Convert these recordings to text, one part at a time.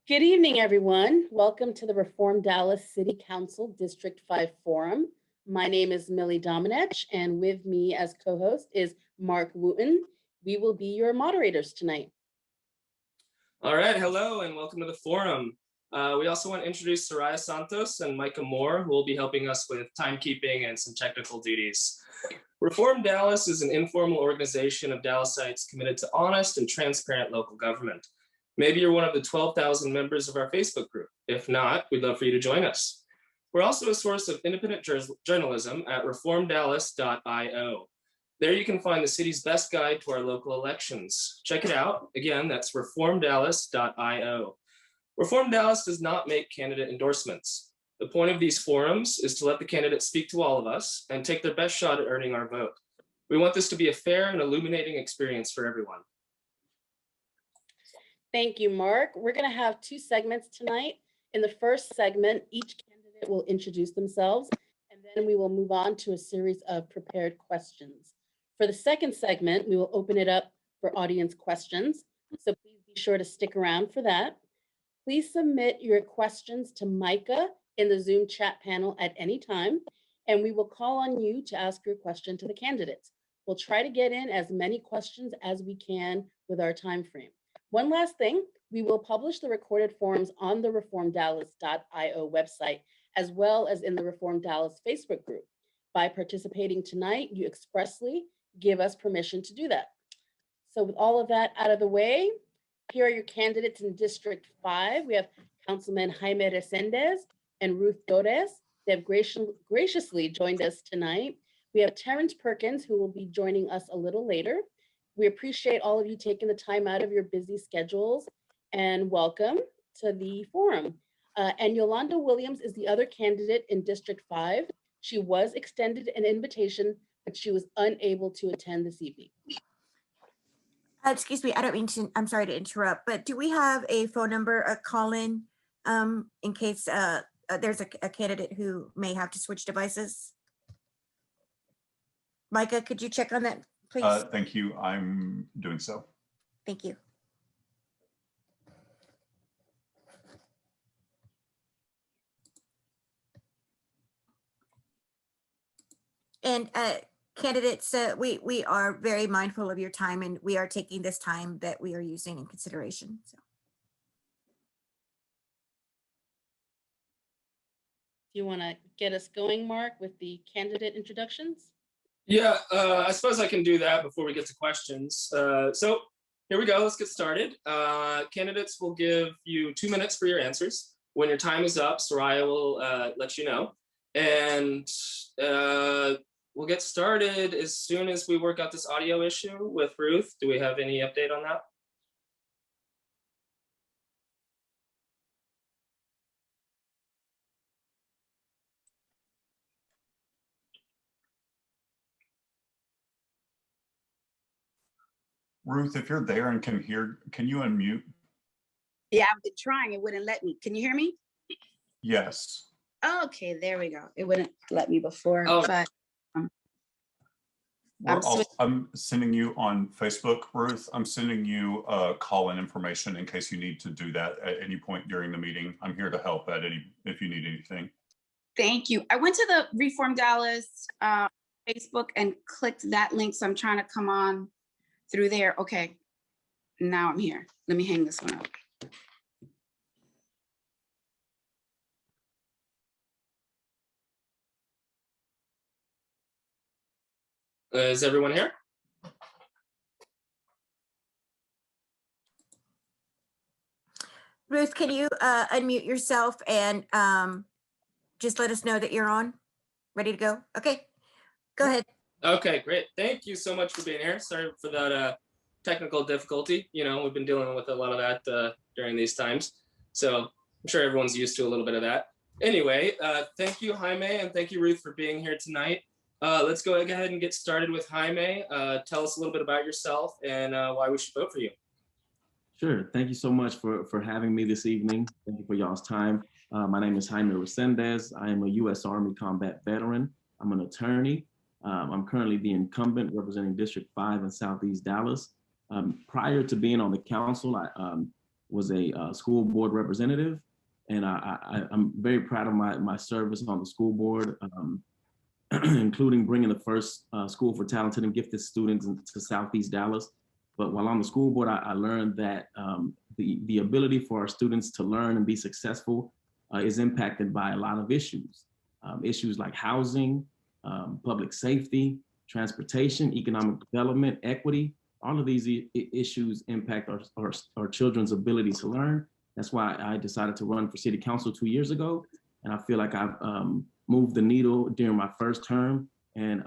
Good evening, everyone. Welcome to the Reform Dallas City Council District 5 Forum. My name is Millie Domenech, and with me as co-host is Mark Wooten. We will be your moderators tonight. All right, hello and welcome to the forum. We also want to introduce Soraya Santos and Micah Moore, who will be helping us with timekeeping and some technical duties. Reform Dallas is an informal organization of Dallasites committed to honest and transparent local government. Maybe you're one of the 12,000 members of our Facebook group. If not, we'd love for you to join us. We're also a source of independent journalism at reformdallas.io. There you can find the city's best guide to our local elections. Check it out. Again, that's reformdallas.io. Reform Dallas does not make candidate endorsements. The point of these forums is to let the candidates speak to all of us and take their best shot at earning our vote. We want this to be a fair and illuminating experience for everyone. Thank you, Mark. We're going to have two segments tonight. In the first segment, each candidate will introduce themselves, and then we will move on to a series of prepared questions. For the second segment, we will open it up for audience questions, so please be sure to stick around for that. Please submit your questions to Micah in the Zoom chat panel at any time, and we will call on you to ask your question to the candidates. We'll try to get in as many questions as we can with our time frame. One last thing, we will publish the recorded forums on the reformdallas.io website, as well as in the Reform Dallas Facebook group. By participating tonight, you expressly give us permission to do that. So with all of that out of the way, here are your candidates in District 5. We have Councilman Jaime Resendez and Ruth Torres. They have graciously joined us tonight. We have Terrence Perkins, who will be joining us a little later. We appreciate all of you taking the time out of your busy schedules, and welcome to the forum. And Yolanda Williams is the other candidate in District 5. She was extended an invitation, but she was unable to attend this evening. Excuse me, I don't mean to, I'm sorry to interrupt, but do we have a phone number, a call-in, in case there's a candidate who may have to switch devices? Micah, could you check on that, please? Thank you, I'm doing so. Thank you. And candidates, we are very mindful of your time, and we are taking this time that we are using in consideration. So. Do you want to get us going, Mark, with the candidate introductions? Yeah, I suppose I can do that before we get to questions. So here we go, let's get started. Candidates will give you 2 minutes for your answers. When your time is up, Soraya will let you know. And we'll get started as soon as we work out this audio issue with Ruth. Do we have any update on that? Ruth, if you're there and can hear, can you unmute? Yeah, I've been trying, it wouldn't let me. Can you hear me? Yes. Okay, there we go. It wouldn't let me before, but I'm sending you on Facebook, Ruth. I'm sending you call-in information in case you need to do that at any point during the meeting. I'm here to help if you need anything. Thank you. I went to the Reform Dallas Facebook and clicked that link, so I'm trying to come on through there. Okay, now I'm here. Let me hang this one up. Is everyone here? Ruth, can you unmute yourself and just let us know that you're on? Ready to go? Okay, go ahead. Okay, great. Thank you so much for being here. Sorry for that technical difficulty. You know, we've been dealing with a lot of that during these times. So I'm sure everyone's used to a little bit of that. Anyway, thank you, Jaime, and thank you, Ruth, for being here tonight. Let's go ahead and get started with Jaime. Tell us a little bit about yourself and why we should vote for you. Sure. Thank you so much for having me this evening. Thank you for y'all's time. My name is Jaime Resendez. I am a U.S. Army combat veteran. I'm an attorney. I'm currently the incumbent representing District 5 in Southeast Dallas. Prior to being on the council, was a school board representative. And I'm very proud of my service on the school board, including bringing the first school for talented and gifted students to Southeast Dallas. But while on the school board, I learned that the ability for our students to learn and be successful is impacted by a lot of issues. Issues like housing, public safety, transportation, economic development, equity. All of these issues impact our children's ability to learn. That's why I decided to run for city council 2 years ago. And I feel like I've moved the needle during my first term. And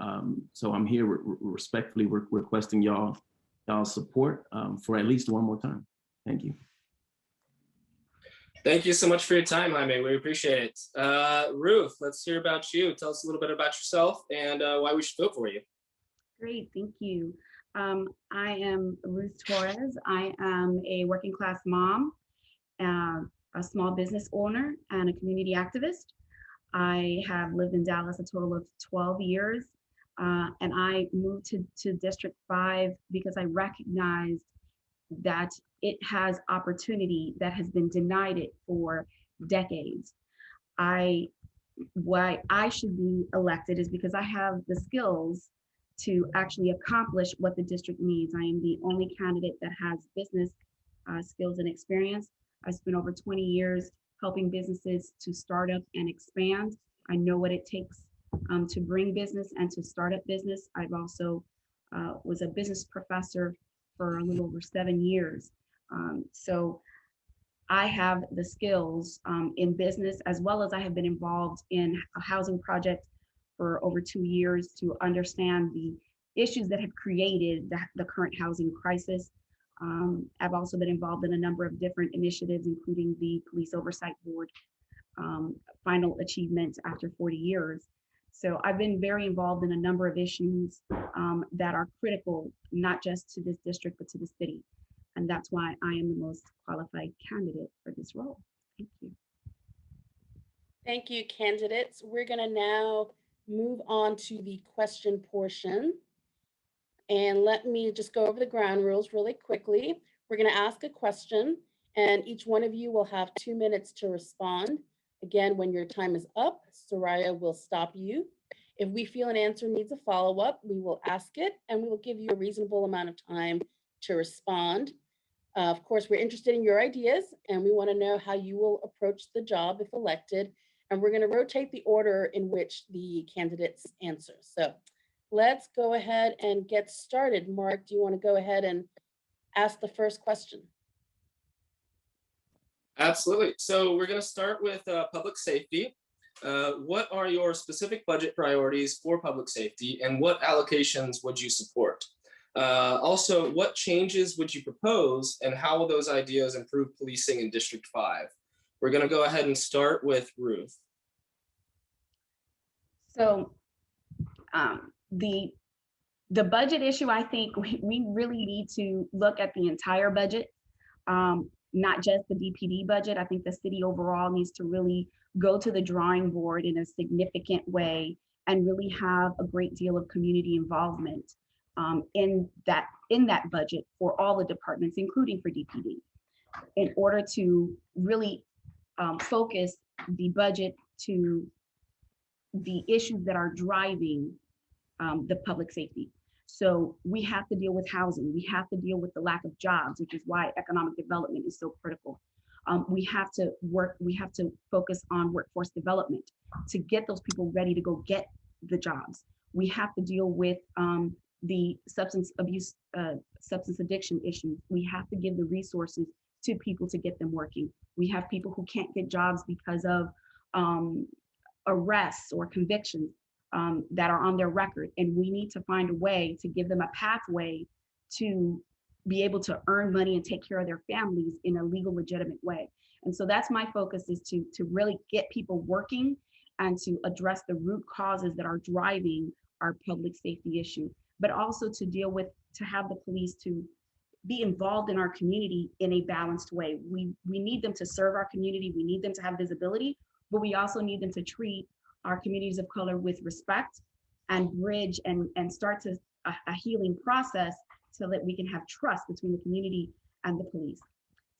so I'm here respectfully requesting y'all's support for at least one more term. Thank you. Thank you so much for your time, Jaime. We appreciate it. Ruth, let's hear about you. Tell us a little bit about yourself and why we should vote for you. Great, thank you. I am Ruth Torres. I am a working class mom, a small business owner, and a community activist. I have lived in Dallas a total of 12 years, and I moved to District 5 because I recognized that it has opportunity that has been denied it for decades. Why I should be elected is because I have the skills to actually accomplish what the district needs. I am the only candidate that has business skills and experience. I spent over 20 years helping businesses to start up and expand. I know what it takes to bring business and to start up business. I've also was a business professor for a little over 7 years. So I have the skills in business, as well as I have been involved in a housing project for over 2 years to understand the issues that have created the current housing crisis. I've also been involved in a number of different initiatives, including the Police Oversight Board final achievement after 40 years. So I've been very involved in a number of issues that are critical, not just to this district, but to the city. And that's why I am the most qualified candidate for this role. Thank you. Thank you, candidates. We're going to now move on to the question portion. And let me just go over the ground rules really quickly. We're going to ask a question, and each one of you will have 2 minutes to respond. Again, when your time is up, Soraya will stop you. If we feel an answer needs a follow-up, we will ask it, and we will give you a reasonable amount of time to respond. Of course, we're interested in your ideas, and we want to know how you will approach the job if elected. And we're going to rotate the order in which the candidates answer. So let's go ahead and get started. Mark, do you want to go ahead and ask the first question? Absolutely. So we're going to start with public safety. What are your specific budget priorities for public safety, and what allocations would you support? Also, what changes would you propose, and how will those ideas improve policing in District 5? We're going to go ahead and start with Ruth. So the budget issue, I think we really need to look at the entire budget, not just the DPD budget. I think the city overall needs to really go to the drawing board in a significant way and really have a great deal of community involvement in that budget for all the departments, including for DPD, in order to really focus the budget to the issues that are driving the public safety. So we have to deal with housing. We have to deal with the lack of jobs, which is why economic development is so critical. We have to focus on workforce development to get those people ready to go get the jobs. We have to deal with the substance abuse, substance addiction issues. We have to give the resources to people to get them working. We have people who can't get jobs because of arrests or convictions that are on their record. And we need to find a way to give them a pathway to be able to earn money and take care of their families in a legal, legitimate way. And so that's my focus, is to really get people working and to address the root causes that are driving our public safety issue, but also to have the police to be involved in our community in a balanced way. We need them to serve our community. We need them to have visibility, but we also need them to treat our communities of color with respect and bridge and start a healing process so that we can have trust between the community and the police.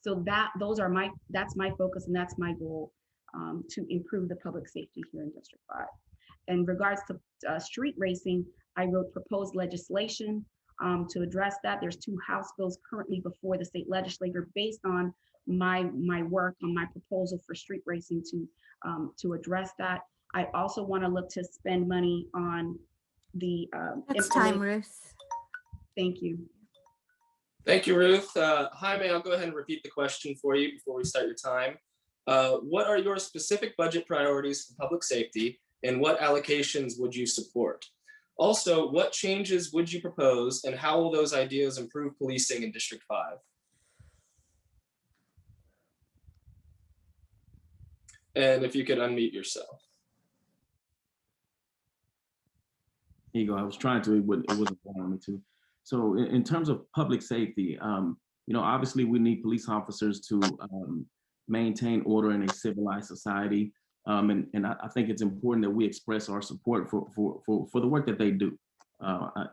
So that's my focus and that's my goal, to improve the public safety here in District 5. In regards to street racing, I wrote proposed legislation to address that. There's 2 House bills currently before the state legislature based on my work on my proposal for street racing to address that. I also want to look to spend money on the That's time, Ruth. Thank you. Thank you, Ruth. Jaime, I'll go ahead and repeat the question for you before we start your time. What are your specific budget priorities for public safety, and what allocations would you support? Also, what changes would you propose, and how will those ideas improve policing in District 5? And if you could unmute yourself. Here you go. I was trying to, it wasn't allowing me to. So in terms of public safety, obviously we need police officers to maintain order in a civilized society. And I think it's important that we express our support for the work that they do. I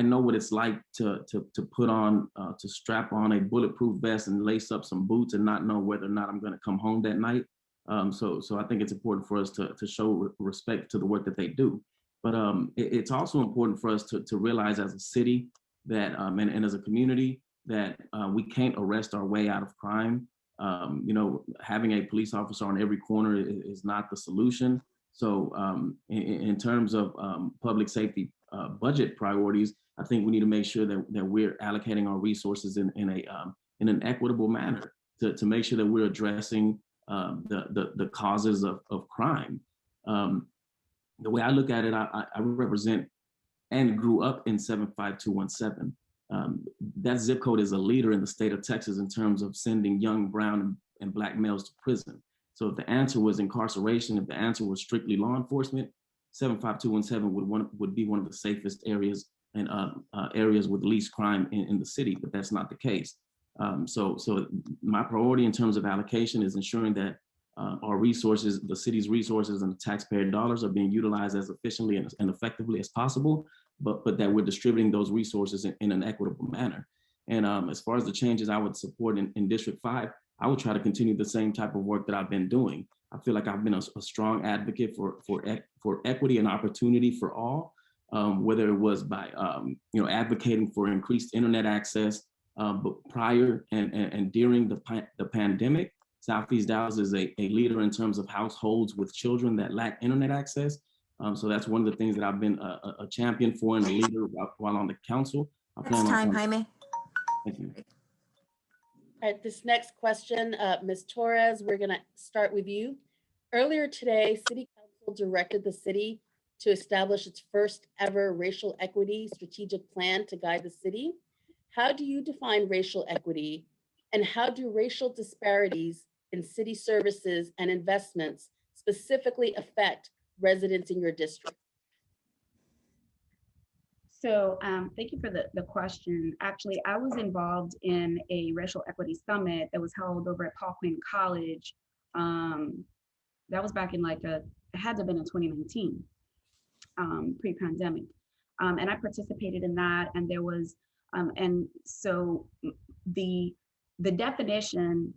know what it's like to put on, to strap on a bulletproof vest and lace up some boots and not know whether or not I'm going to come home that night. So I think it's important for us to show respect to the work that they do. But it's also important for us to realize as a city that, and as a community, that we can't arrest our way out of crime. Having a police officer on every corner is not the solution. So in terms of public safety budget priorities, I think we need to make sure that we're allocating our resources in an equitable manner to make sure that we're addressing the causes of crime. The way I look at it, I represent and grew up in 75217. That zip code is a leader in the state of Texas in terms of sending young brown and Black males to prison. So if the answer was incarceration, if the answer was strictly law enforcement, 75217 would be one of the safest areas and areas with least crime in the city, but that's not the case. So my priority in terms of allocation is ensuring that our resources, the city's resources and the taxpayer dollars are being utilized as efficiently and effectively as possible, but that we're distributing those resources in an equitable manner. And as far as the changes I would support in District 5, I would try to continue the same type of work that I've been doing. I feel like I've been a strong advocate for equity and opportunity for all, whether it was by advocating for increased internet access, but prior and during the pandemic. Southeast Dallas is a leader in terms of households with children that lack internet access. So that's one of the things that I've been a champion for and a leader while on the council. That's time, Jaime. Thank you. All right, this next question, Ms. Torres, we're going to start with you. Earlier today, City Council directed the city to establish its first ever racial equity strategic plan to guide the city. How do you define racial equity, and how do racial disparities in city services and investments specifically affect residents in your district? So thank you for the question. Actually, I was involved in a racial equity summit that was held over at Paul Quinn College. That was back in it had to have been in 2019, pre-pandemic. And I participated in that, and there was, and so the definition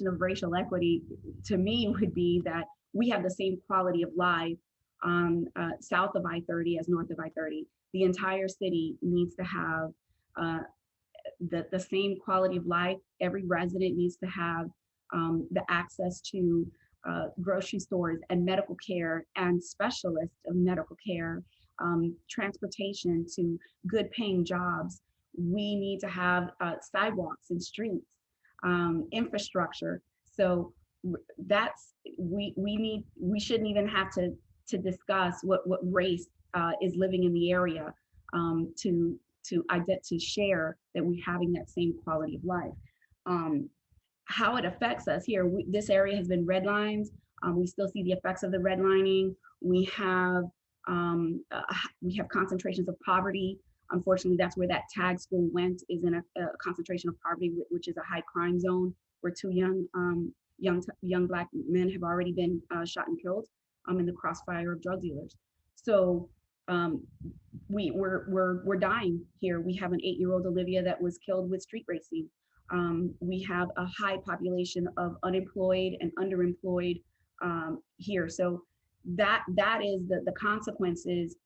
of racial equity to me would be that we have the same quality of life south of I-30 as north of I-30. The entire city needs to have the same quality of life. Every resident needs to have the access to grocery stores and medical care and specialists of medical care, transportation to good paying jobs. We need to have sidewalks and streets, infrastructure. So that's, we shouldn't even have to discuss what race is living in the area to share that we're having that same quality of life. How it affects us here, this area has been redlined. We still see the effects of the redlining. We have concentrations of poverty. Unfortunately, that's where that tag school went, is in a concentration of poverty, which is a high crime zone, where 2 young Black men have already been shot and killed in the crossfire of drug dealers. So we're dying here. We have an 8-year-old Olivia that was killed with street racing. We have a high population of unemployed and underemployed here. So that is the consequences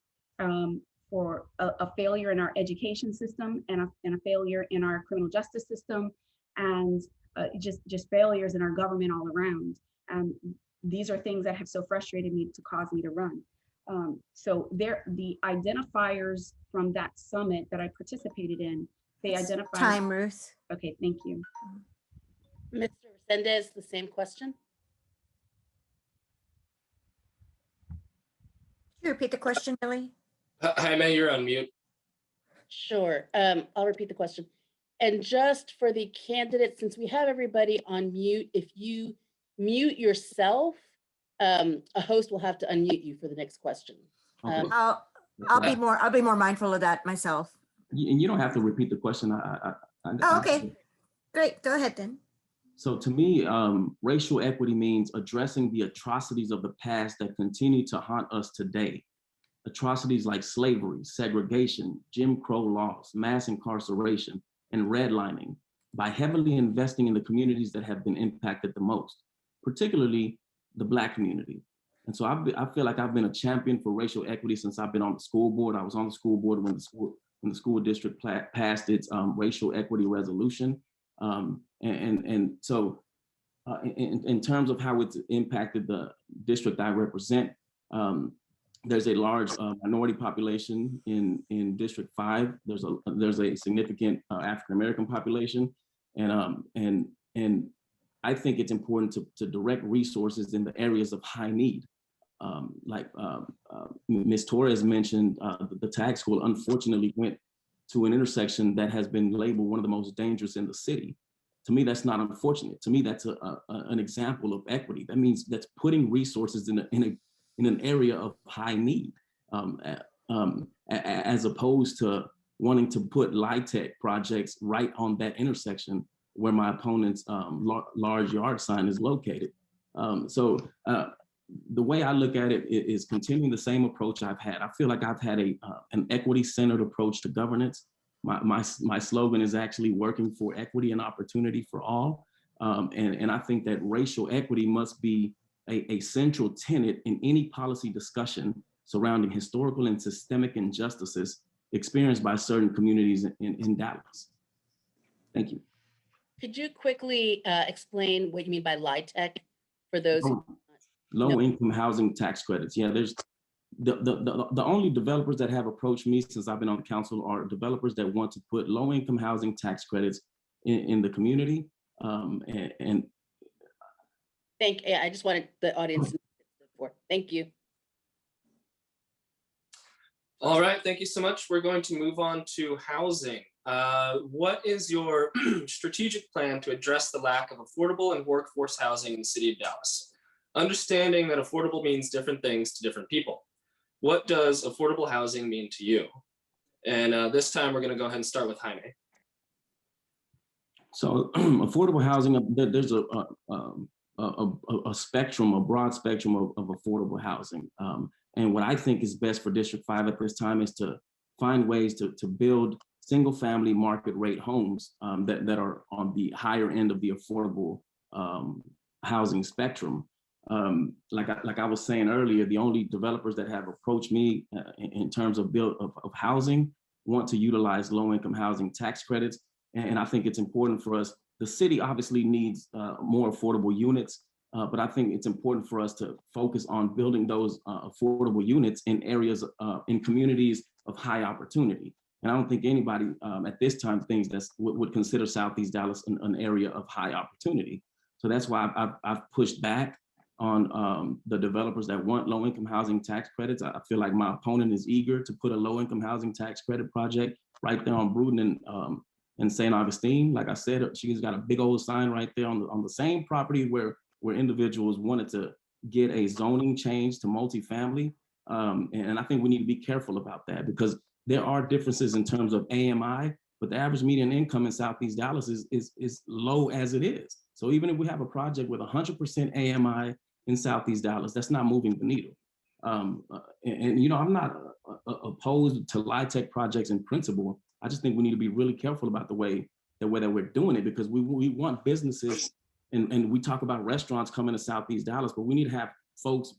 for a failure in our education system and a failure in our criminal justice system, and just failures in our government all around. These are things that have so frustrated me to cause me to run. So the identifiers from that summit that I participated in, they identify. Time, Ruth. Okay, thank you. Mr. Resendez, the same question? Could you repeat the question, Millie? Jaime, you're on mute. Sure. I'll repeat the question. And just for the candidates, since we have everybody on mute, if you mute yourself, a host will have to unmute you for the next question. Okay. I'll be more mindful of that myself. And you don't have to repeat the question. Oh, okay. Great. Go ahead then. So to me, racial equity means addressing the atrocities of the past that continue to haunt us today. Atrocities like slavery, segregation, Jim Crow laws, mass incarceration, and redlining, by heavily investing in the communities that have been impacted the most, particularly the Black community. And so I feel like I've been a champion for racial equity since I've been on the school board. I was on the school board when the school district passed its racial equity resolution. And so in terms of how it's impacted the district I represent, there's a large minority population in District 5. There's a significant African-American population. And I think it's important to direct resources in the areas of high need. Like Ms. Torres mentioned, the tag school unfortunately went to an intersection that has been labeled one of the most dangerous in the city. To me, that's not unfortunate. To me, that's an example of equity. That means that's putting resources in an area of high need, as opposed to wanting to put LIHTC projects right on that intersection where my opponent's large yard sign is located. So the way I look at it is continuing the same approach I've had. I feel like I've had an equity-centered approach to governance. My slogan is actually working for equity and opportunity for all. And I think that racial equity must be a central tenet in any policy discussion surrounding historical and systemic injustices experienced by certain communities in Dallas. Thank you. Could you quickly explain what you mean by LIHTC for those who low income housing tax credits? Yeah, there's the only developers that have approached me since I've been on the council are developers that want to put low income housing tax credits in the community. And I just wanted the audience to know. Thank you. All right, thank you so much. We're going to move on to housing. What is your strategic plan to address the lack of affordable and workforce housing in the city of Dallas? Understanding that affordable means different things to different people. What does affordable housing mean to you? And this time we're going to go ahead and start with Jaime. So affordable housing, there's a spectrum, a broad spectrum of affordable housing. And what I think is best for District 5 at this time is to find ways to build single family market rate homes that are on the higher end of the affordable housing spectrum. Like I was saying earlier, the only developers that have approached me in terms of housing want to utilize low income housing tax credits. And I think it's important for us. The city obviously needs more affordable units, but I think it's important for us to focus on building those affordable units in areas, in communities of high opportunity. And I don't think anybody at this time thinks would consider Southeast Dallas an area of high opportunity. So that's why I've pushed back on the developers that want low-income housing tax credits. I feel like my opponent is eager to put a low-income housing tax credit project right there on Bruden and St. Augustine. Like I said, she's got a big old sign right there on the same property where individuals wanted to get a zoning change to multifamily. And I think we need to be careful about that because there are differences in terms of AMI, but the average median income in Southeast Dallas is low as it is. So even if we have a project with 100% AMI in Southeast Dallas, that's not moving the needle. And I'm not opposed to LIHTC projects in principle. I just think we need to be really careful about the way that we're doing it, because we want businesses, and we talk about restaurants coming to Southeast Dallas, but we need to have folks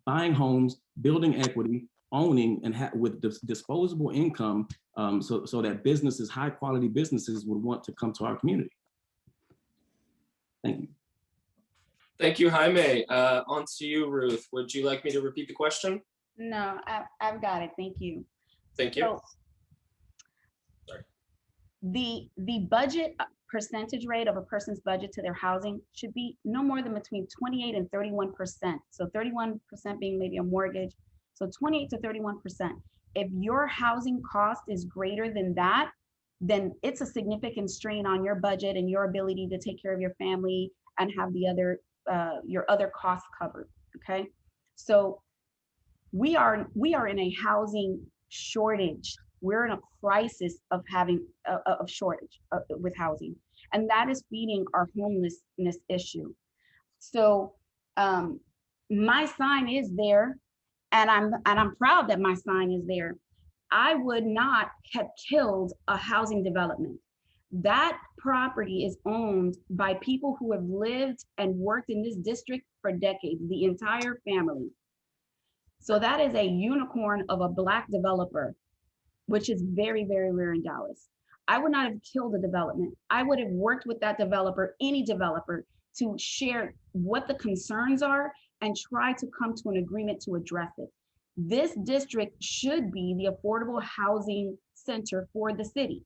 buying homes, building equity, owning, and with disposable income, so that businesses, high quality businesses, would want to come to our community. Thank you. Thank you, Jaime. On to you, Ruth. Would you like me to repeat the question? No, I've got it. Thank you. Thank you. So, Sorry. The budget percentage rate of a person's budget to their housing should be no more than between 28 and 31%. So 31% being maybe a mortgage. So 28 to 31%. If your housing cost is greater than that, then it's a significant strain on your budget and your ability to take care of your family and have the other your other costs covered. Okay, so we are in a housing shortage. We're in a crisis of having a shortage with housing, and that is feeding our homelessness issue. So my sign is there, and I'm proud that my sign is there. I would not have killed a housing development. That property is owned by people who have lived and worked in this district for decades, the entire family. So that is a unicorn of a Black developer, which is very, very rare in Dallas. I would not have killed the development. I would have worked with that developer, any developer, to share what the concerns are and try to come to an agreement to address it. This district should be the affordable housing center for the city.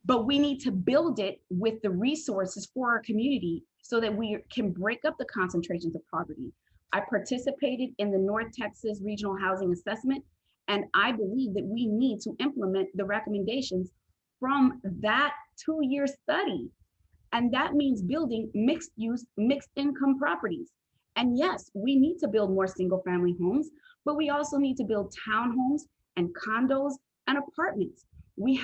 But we need to build it with the resources for our community so that we can break up the concentrations of poverty. I participated in the North Texas Regional Housing Assessment, and I believe that we need to implement the recommendations from that 2-year study. And that means building mixed use, mixed income properties. And yes, we need to build more single family homes, but we also need to build townhomes and condos and apartments. We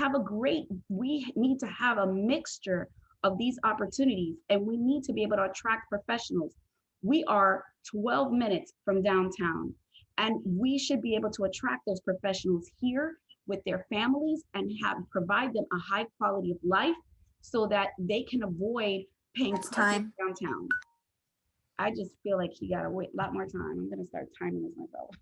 need to have a mixture of these opportunities, and we need to be able to attract professionals. We are 12 minutes from downtown, and we should be able to attract those professionals here with their families and provide them a high quality of life so that they can avoid paying time downtown. I just feel like he got to wait a lot more time. I'm going to start timing this myself.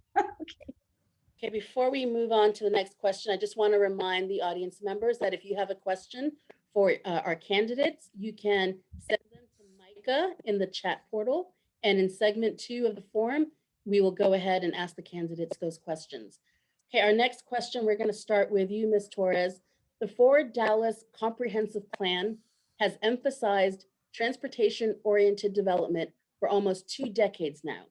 Okay, before we move on to the next question, I just want to remind the audience members that if you have a question for our candidates, you can send them to Micah in the chat portal. And in segment 2 of the forum, we will go ahead and ask the candidates those questions. Okay, our next question, we're going to start with you, Ms. Torres. The Forward Dallas Comprehensive Plan has emphasized transportation-oriented development for almost 2 decades now.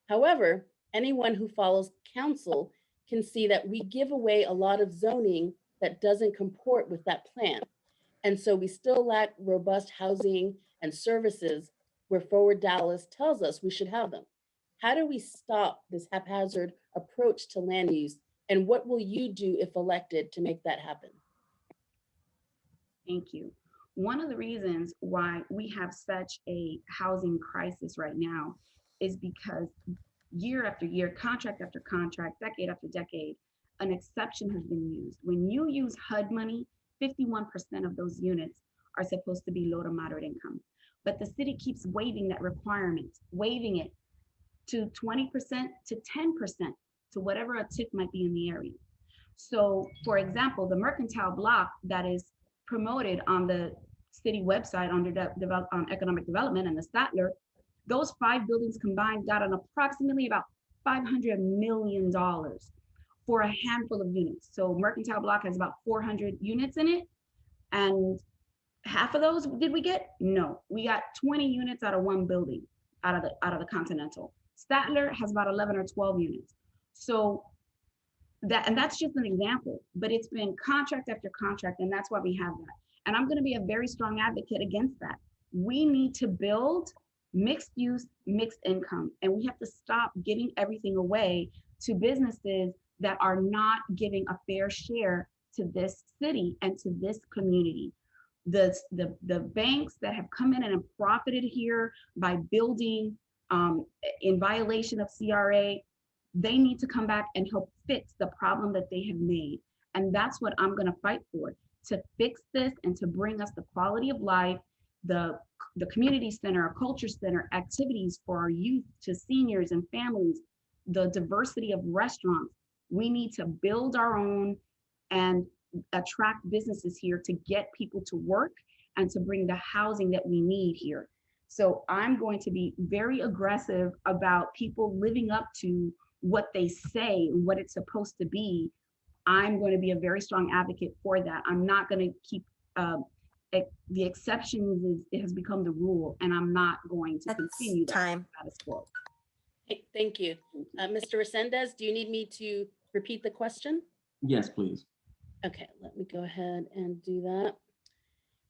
However, anyone who follows council can see that we give away a lot of zoning that doesn't comport with that plan. And so we still lack robust housing and services where Forward Dallas tells us we should have them. How do we stop this haphazard approach to land use? And what will you do if elected to make that happen? Thank you. One of the reasons why we have such a housing crisis right now is because year after year, contract after contract, decade after decade, an exception has been used. When you use HUD money, 51% of those units are supposed to be low to moderate income. But the city keeps waiving that requirement, waiving it to 20% to 10% to whatever a TIF might be in the area. So for example, the Mercantile block that is promoted on the city website under economic development and the Statler, those 5 buildings combined got an approximately about $500 million for a handful of units. So Mercantile block has about 400 units in it. And half of those did we get? No, we got 20 units out of 1 building out of the Continental. Statler has about 11 or 12 units. So that's just an example, but it's been contract after contract, and that's why we have that. And I'm going to be a very strong advocate against that. We need to build mixed use, mixed income, and we have to stop giving everything away to businesses that are not giving a fair share to this city and to this community. The banks that have come in and have profited here by building in violation of CRA, they need to come back and help fix the problem that they have made. And that's what I'm going to fight for, to fix this and to bring us the quality of life, the community center, culture center, activities for our youth, to seniors and families, the diversity of restaurants. We need to build our own and attract businesses here to get people to work and to bring the housing that we need here. So I'm going to be very aggressive about people living up to what they say, what it's supposed to be. I'm going to be a very strong advocate for that. I'm not going to keep the exceptions. It has become the rule, and I'm not going to continue that status quo. Hey, thank you. Mr. Resendez, do you need me to repeat the question? Yes, please. Okay, let me go ahead and do that.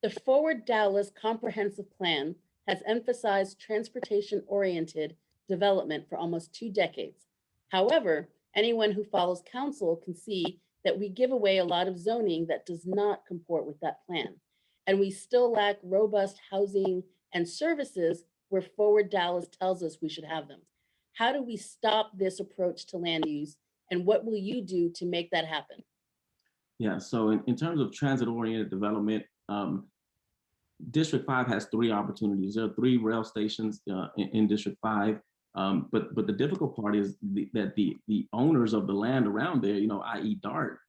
The Forward Dallas Comprehensive Plan has emphasized transportation-oriented development for almost 2 decades. However, anyone who follows council can see that we give away a lot of zoning that does not comport with that plan. And we still lack robust housing and services where Forward Dallas tells us we should have them. How do we stop this approach to land use, and what will you do to make that happen? Yeah, so in terms of transit-oriented development, District 5 has 3 opportunities. There are 3 rail stations in District 5. But the difficult part is that the owners of the land around there, i.e. DART,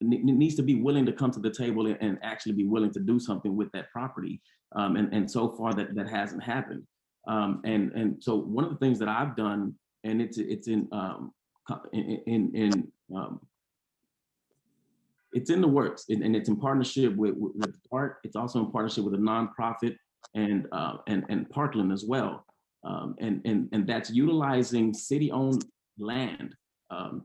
needs to be willing to come to the table and actually be willing to do something with that property. And so far that hasn't happened. And so one of the things that I've done, and it's in the works, and it's in partnership with DART. It's also in partnership with a nonprofit and Parkland as well. And that's utilizing city-owned land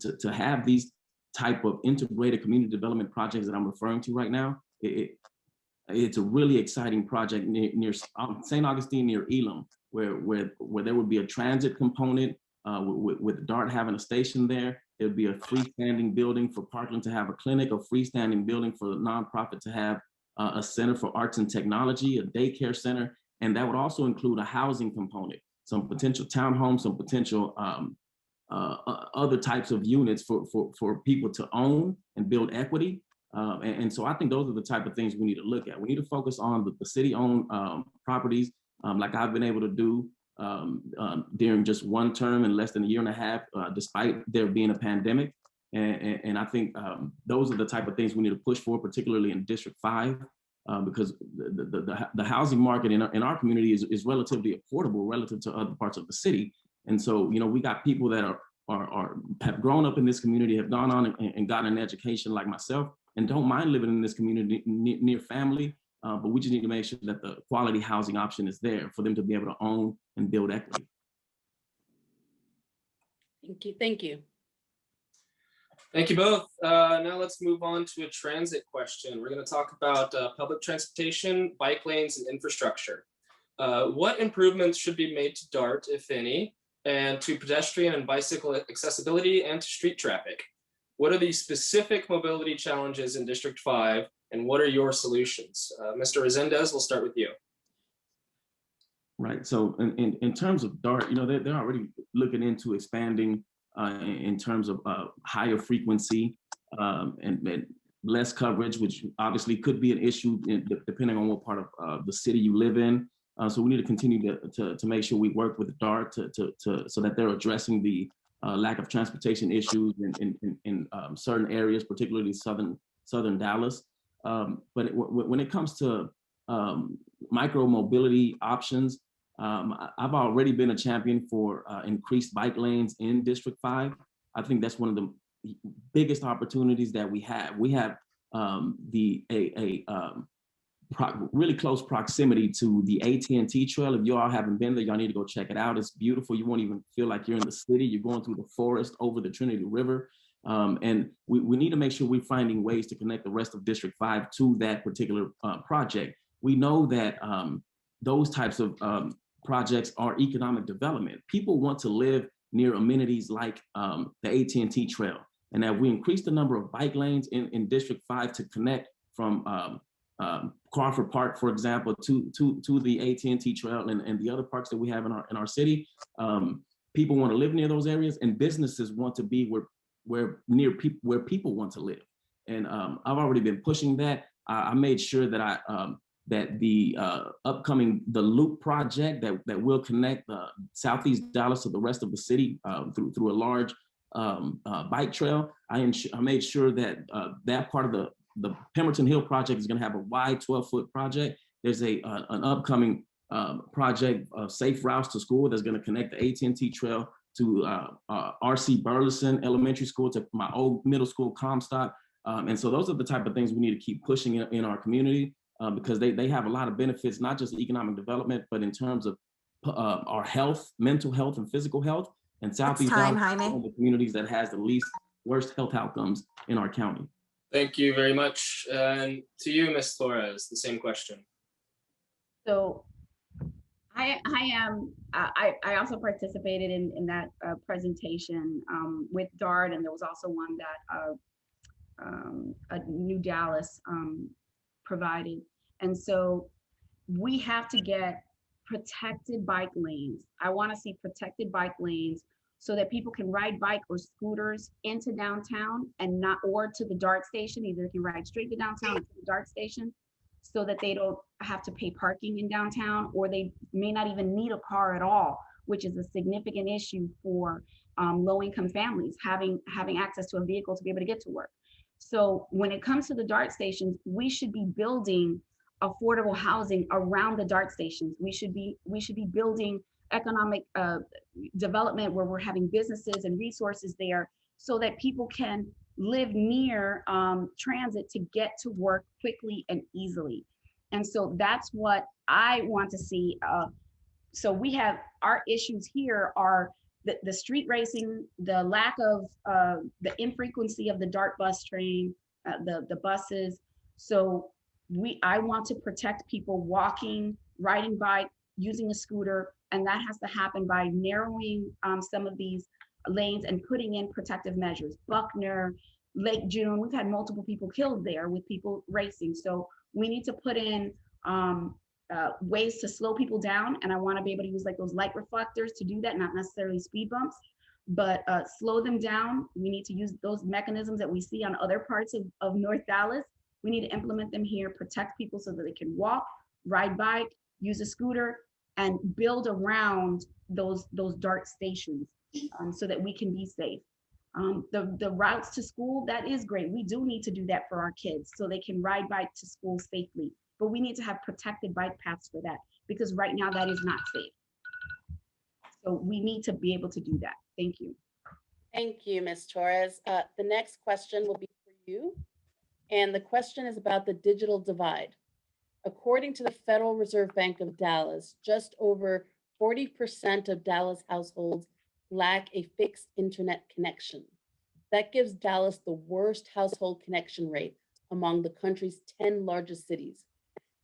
to have these type of integrated community development projects that I'm referring to right now. It's a really exciting project near St. Augustine, near Elam, where there would be a transit component with DART having a station there. There would be a freestanding building for Parkland to have a clinic, a freestanding building for the nonprofit to have a center for arts and technology, a daycare center, and that would also include a housing component, some potential townhomes, some potential other types of units for people to own and build equity. And so I think those are the type of things we need to look at. We need to focus on the city-owned properties, like I've been able to do during just 1 term in less than 1.5 years, despite there being a pandemic. And I think those are the type of things we need to push for, particularly in District 5. Because the housing market in our community is relatively affordable relative to other parts of the city. And so, we got people that have grown up in this community, have gone on and gotten an education like myself, and don't mind living in this community near family. But we just need to make sure that the quality housing option is there for them to be able to own and build equity. Thank you. Thank you. Thank you both. Now let's move on to a transit question. We're going to talk about public transportation, bike lanes, and infrastructure. What improvements should be made to DART, if any, and to pedestrian and bicycle accessibility and to street traffic? What are the specific mobility challenges in District 5, and what are your solutions? Mr. Resendez, we'll start with you. Right. So in terms of DART, they're already looking into expanding in terms of higher frequency and less coverage, which obviously could be an issue depending on what part of the city you live in. So we need to continue to make sure we work with DART so that they're addressing the lack of transportation issues in certain areas, particularly southern Dallas. But when it comes to micro mobility options, I've already been a champion for increased bike lanes in District 5. I think that's one of the biggest opportunities that we have. We have really close proximity to the AT&T trail. If you all haven't been there, y'all need to go check it out. It's beautiful. You won't even feel like you're in the city. You're going through the forest over the Trinity River. And we need to make sure we're finding ways to connect the rest of District 5 to that particular project. We know that those types of projects are economic development. People want to live near amenities like the AT&T trail. And that we increase the number of bike lanes in District 5 to connect from Crawford Park, for example, to the AT&T Trail and the other parks that we have in our city. People want to live near those areas, and businesses want to be where people want to live. And I've already been pushing that. I made sure that that the upcoming Loop project that will connect Southeast Dallas to the rest of the city through a large bike trail. I made sure that that part of the Pemberton Hill project is going to have a wide 12-foot project. There's an upcoming project of safe routes to school that's going to connect the AT&T Trail to R.C. Burleson Elementary School, to my old middle school, Comstock. And so those are the type of things we need to keep pushing in our community because they have a lot of benefits, not just economic development, but in terms of our health, mental health and physical health. And Southeast Dallas is one of the communities that has the least worst health outcomes in our county. Thank you very much. And to you, Ms. Torres, the same question. So I also participated in that presentation with DART, and there was also one that New Dallas provided. And so we have to get protected bike lanes. I want to see protected bike lanes so that people can ride bike or scooters into downtown and not, or to the DART station. Either they can ride straight to downtown or to the DART station, so that they don't have to pay parking in downtown, or they may not even need a car at all, which is a significant issue for low-income families, having access to a vehicle to be able to get to work. So when it comes to the DART stations, we should be building affordable housing around the DART stations. We should be building economic development where we're having businesses and resources there so that people can live near transit to get to work quickly and easily. And so that's what I want to see. So we have, our issues here are the street racing, the lack of the infrequency of the DART bus train, the buses. So I want to protect people walking, riding bike, using a scooter, and that has to happen by narrowing some of these lanes and putting in protective measures. Buckner, Lake June, we've had multiple people killed there with people racing. So we need to put in ways to slow people down. And I want to be able to use like those light reflectors to do that, not necessarily speed bumps, but slow them down. We need to use those mechanisms that we see on other parts of North Dallas. We need to implement them here, protect people so that they can walk, ride bike, use a scooter, and build around those DART stations so that we can be safe. The routes to school, that is great. We do need to do that for our kids so they can ride bike to school safely, but we need to have protected bike paths for that because right now that is not safe. So we need to be able to do that. Thank you. Thank you, Ms. Torres. The next question will be for you. And the question is about the digital divide. According to the Federal Reserve Bank of Dallas, just over 40% of Dallas households lack a fixed internet connection. That gives Dallas the worst household connection rate among the country's 10 largest cities.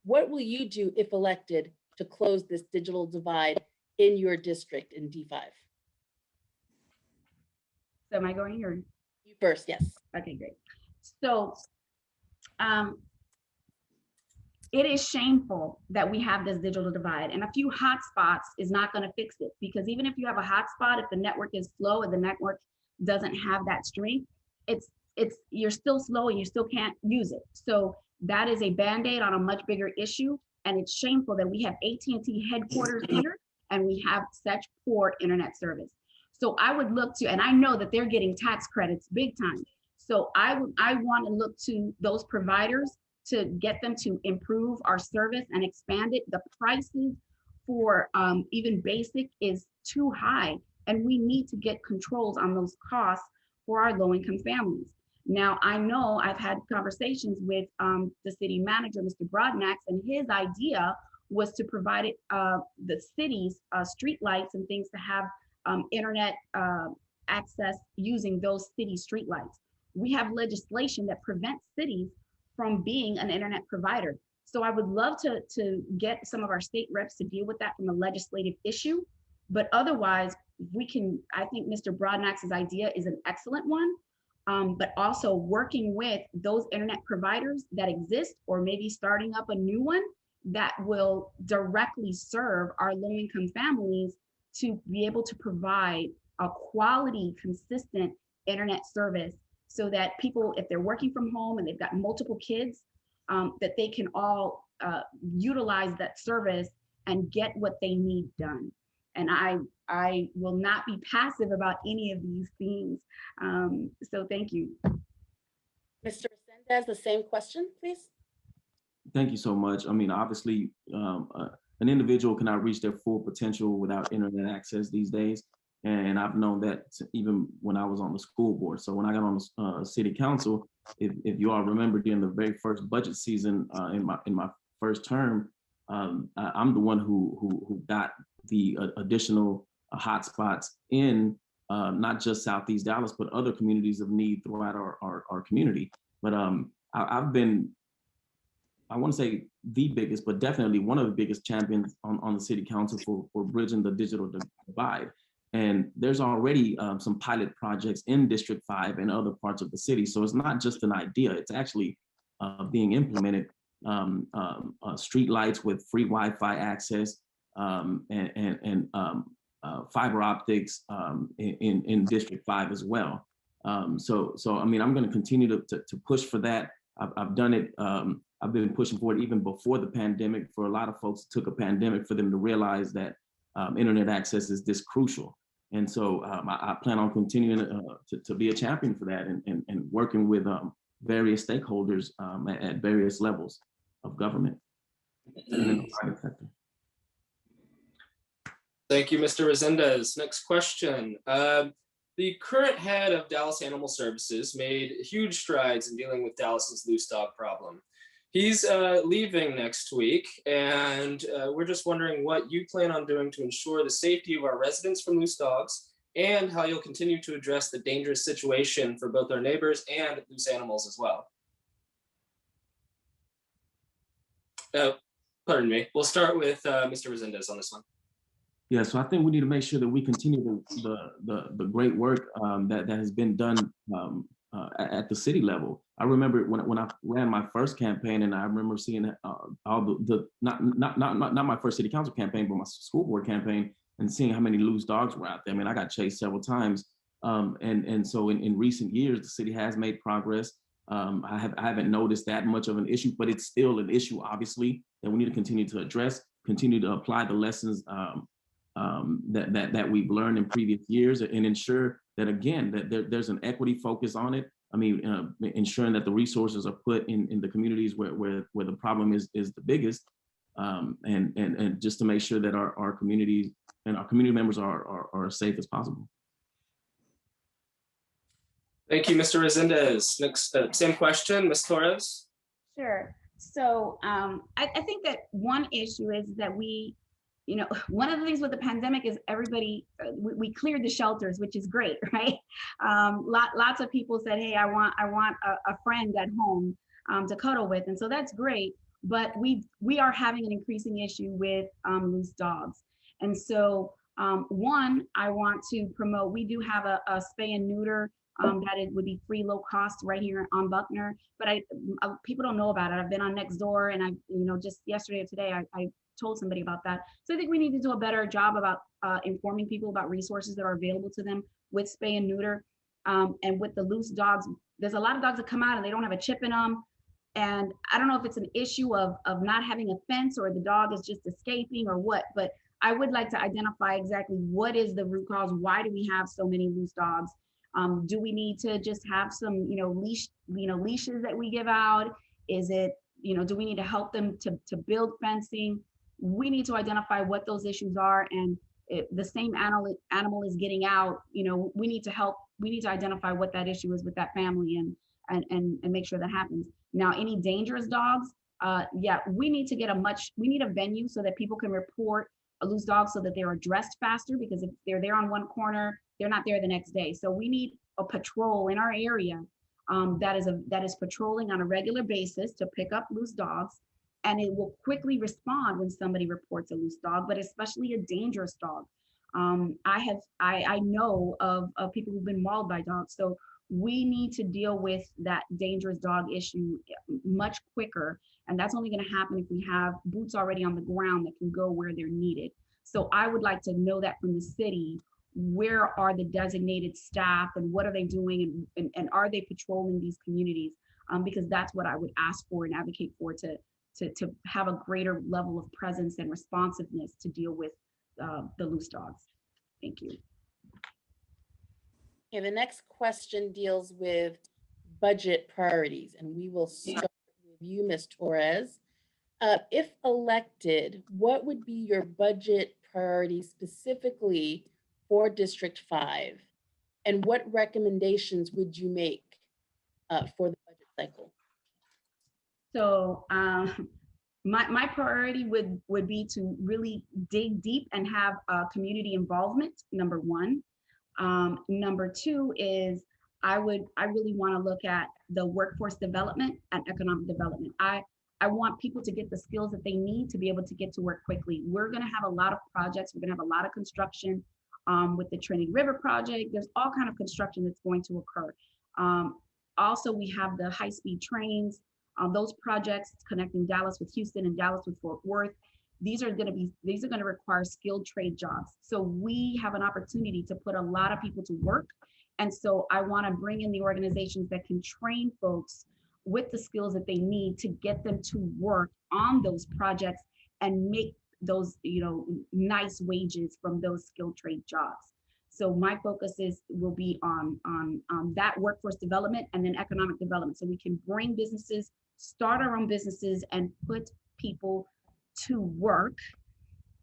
What will you do if elected to close this digital divide in your district in D5? So am I going or? You first, yes. Okay, great. So it is shameful that we have this digital divide, and a few hotspots is not going to fix it, because even if you have a hotspot, if the network is slow and the network doesn't have that strength, you're still slow and you still can't use it. So that is a band-aid on a much bigger issue, and it's shameful that we have AT&T headquarters here and we have such poor internet service. So I would look to, and I know that they're getting tax credits big time. So I want to look to those providers to get them to improve our service and expand it. The prices for even basic is too high, and we need to get controls on those costs for our low-income families. Now, I know I've had conversations with the city manager, Mr. Broadnax, and his idea was to provide the city's street lights and things to have internet access using those city street lights. We have legislation that prevents cities from being an internet provider. So I would love to get some of our state reps to deal with that from a legislative issue. But otherwise, we can, I think Mr. Broadnax's idea is an excellent one. but also working with those internet providers that exist, or maybe starting up a new one that will directly serve our low-income families to be able to provide a quality, consistent internet service, so that people, if they're working from home and they've got multiple kids, that they can all utilize that service and get what they need done. And I will not be passive about any of these things. So thank you. Mr. Resendez, the same question, please. Thank you so much. I mean, obviously, an individual cannot reach their full potential without internet access these days. And I've known that even when I was on the school board. So when I got on the city council, if you all remember, during the very first budget season in my first term, I'm the one who got the additional hotspots in not just Southeast Dallas, but other communities of need throughout our community. But I've been, I want to say the biggest, but definitely one of the biggest champions on the city council for bridging the digital divide. And there's already some pilot projects in District 5 and other parts of the city. So it's not just an idea, it's actually being implemented. Street lights with free Wi-Fi access and fiber optics in District 5 as well. So I mean, I'm going to continue to push for that. I've done it. I've been pushing for it even before the pandemic. For a lot of folks, it took a pandemic for them to realize that internet access is this crucial. And so I plan on continuing to be a champion for that and working with various stakeholders at various levels of government and in the private sector. Thank you, Mr. Resendez. Next question. The current head of Dallas Animal Services made huge strides in dealing with Dallas's loose dog problem. He's leaving next week, and we're just wondering what you plan on doing to ensure the safety of our residents from loose dogs, and how you'll continue to address the dangerous situation for both our neighbors and loose animals as well. Pardon me. We'll start with Mr. Resendez on this one. Yeah, so I think we need to make sure that we continue the great work that has been done at the city level. I remember when I ran my first campaign, and I remember seeing all not my first city council campaign, but my school board campaign, and seeing how many loose dogs were out there. I mean, I got chased several times, and so in recent years, the city has made progress. I haven't noticed that much of an issue, but it's still an issue, obviously, that we need to continue to address, continue to apply the lessons that we've learned in previous years, and ensure that, again, that there's an equity focus on it. I mean, ensuring that the resources are put in the communities where the problem is the biggest, and just to make sure that our communities and our community members are as safe as possible. Thank you, Mr. Resendez. Next, same question, Ms. Torres. Sure. So I think that one issue is that one of the things with the pandemic is everybody, we cleared the shelters, which is great, right? Lots of people said, hey, I want a friend at home to cuddle with. And so that's great, but we are having an increasing issue with loose dogs. And so one, I want to promote, we do have a spay and neuter that it would be free, low cost right here on Buckner, but people don't know about it. I've been on Nextdoor, and just yesterday or today, I told somebody about that. So I think we need to do a better job about informing people about resources that are available to them with spay and neuter. And with the loose dogs, there's a lot of dogs that come out and they don't have a chip in them. And I don't know if it's an issue of not having a fence, or the dog is just escaping, or what, but I would like to identify exactly what is the root cause. Why do we have so many loose dogs? Do we need to just have some, leashes that we give out? Is it, do we need to help them to build fencing? We need to identify what those issues are, and if the same animal is getting out, we need to help. We need to identify what that issue is with that family, and make sure that happens. Now, any dangerous dogs, yeah, we need to get we need a venue so that people can report a loose dog, so that they're addressed faster, because if they're there on one corner, they're not there the next day. So we need a patrol in our area that is patrolling on a regular basis to pick up loose dogs, and it will quickly respond when somebody reports a loose dog, but especially a dangerous dog. I know of people who've been mauled by dogs. So we need to deal with that dangerous dog issue much quicker. And that's only going to happen if we have boots already on the ground that can go where they're needed. So I would like to know that from the city, where are the designated staff and what are they doing, and are they patrolling these communities? Because that's what I would ask for and advocate for, to have a greater level of presence and responsiveness to deal with the loose dogs. Thank you. Okay, the next question deals with budget priorities, and we will start with you, Ms. Torres. If elected, what would be your budget priorities specifically for District 5? And what recommendations would you make for the budget cycle? So my priority would be to really dig deep and have community involvement, number one. Number two is I really want to look at the workforce development and economic development. I want people to get the skills that they need to be able to get to work quickly. We're going to have a lot of projects. We're going to have a lot of construction with the Trinity River project. There's all kind of construction that's going to occur. Also, we have the high-speed trains. Those projects connecting Dallas with Houston and Dallas with Fort Worth. These are going to require skilled trade jobs. So we have an opportunity to put a lot of people to work. And so I want to bring in the organizations that can train folks with the skills that they need to get them to work on those projects and make those, nice wages from those skilled trade jobs. So my focus will be on that workforce development and then economic development. So we can bring businesses, start our own businesses, and put people to work.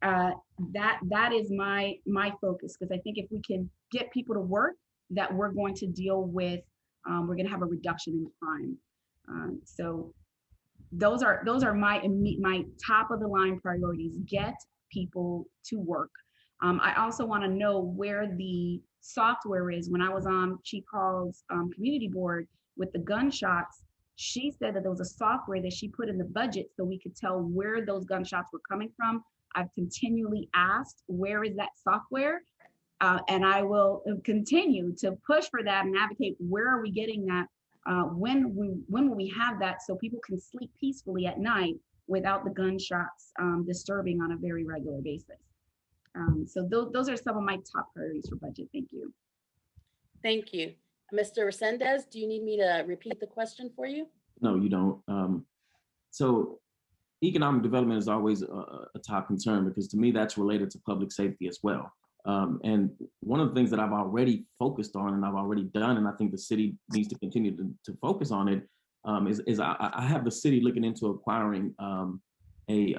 That is my focus, because I think if we can get people to work, that we're going to deal with, we're going to have a reduction in crime. So those are my top of the line priorities. Get people to work. I also want to know where the software is. When I was on Chief Hall's community board with the gunshots, she said that there was a software that she put in the budget so we could tell where those gunshots were coming from. I've continually asked, where is that software? And I will continue to push for that and advocate, where are we getting that? When will we have that so people can sleep peacefully at night without the gunshots disturbing on a very regular basis? So those are some of my top priorities for budget. Thank you. Thank you. Mr. Resendez, do you need me to repeat the question for you? No, you don't. So economic development is always a top concern, because to me, that's related to public safety as well. And one of the things that I've already focused on and I've already done, and I think the city needs to continue to focus on it, is I have the city looking into acquiring a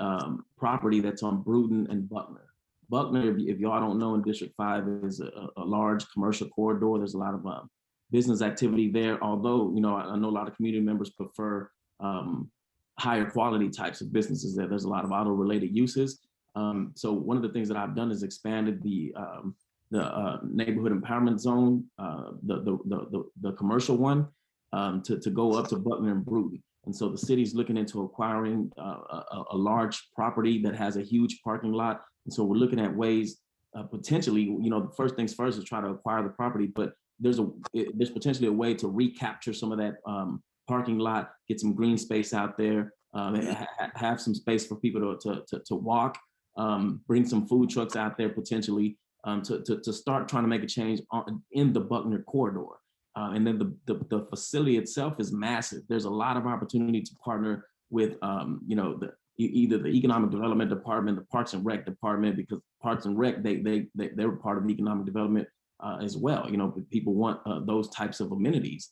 property that's on Bruton and Buckner. Buckner, if y'all don't know, in District 5 is a large commercial corridor. There's a lot of business activity there, although, I know a lot of community members prefer higher quality types of businesses there. There's a lot of auto related uses. So one of the things that I've done is expanded the neighborhood empowerment zone, the commercial one, to go up to Buckner and Bruton. And so the city's looking into acquiring a large property that has a huge parking lot. And so we're looking at ways potentially, first things first is try to acquire the property, but there's potentially a way to recapture some of that parking lot, get some green space out there, have some space for people to walk, bring some food trucks out there potentially, to start trying to make a change in the Buckner corridor. And then the facility itself is massive. There's a lot of opportunity to partner with, either the economic development department, the Parks and Rec department, because Parks and Rec, they're part of economic development as well. People want those types of amenities,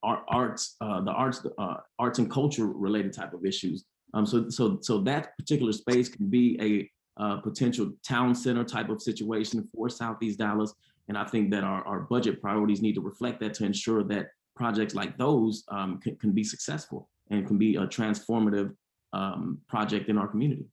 arts and culture related type of issues. So that particular space can be a potential town center type of situation for Southeast Dallas. And I think that our budget priorities need to reflect that, to ensure that projects like those can be successful and can be a transformative project in our community.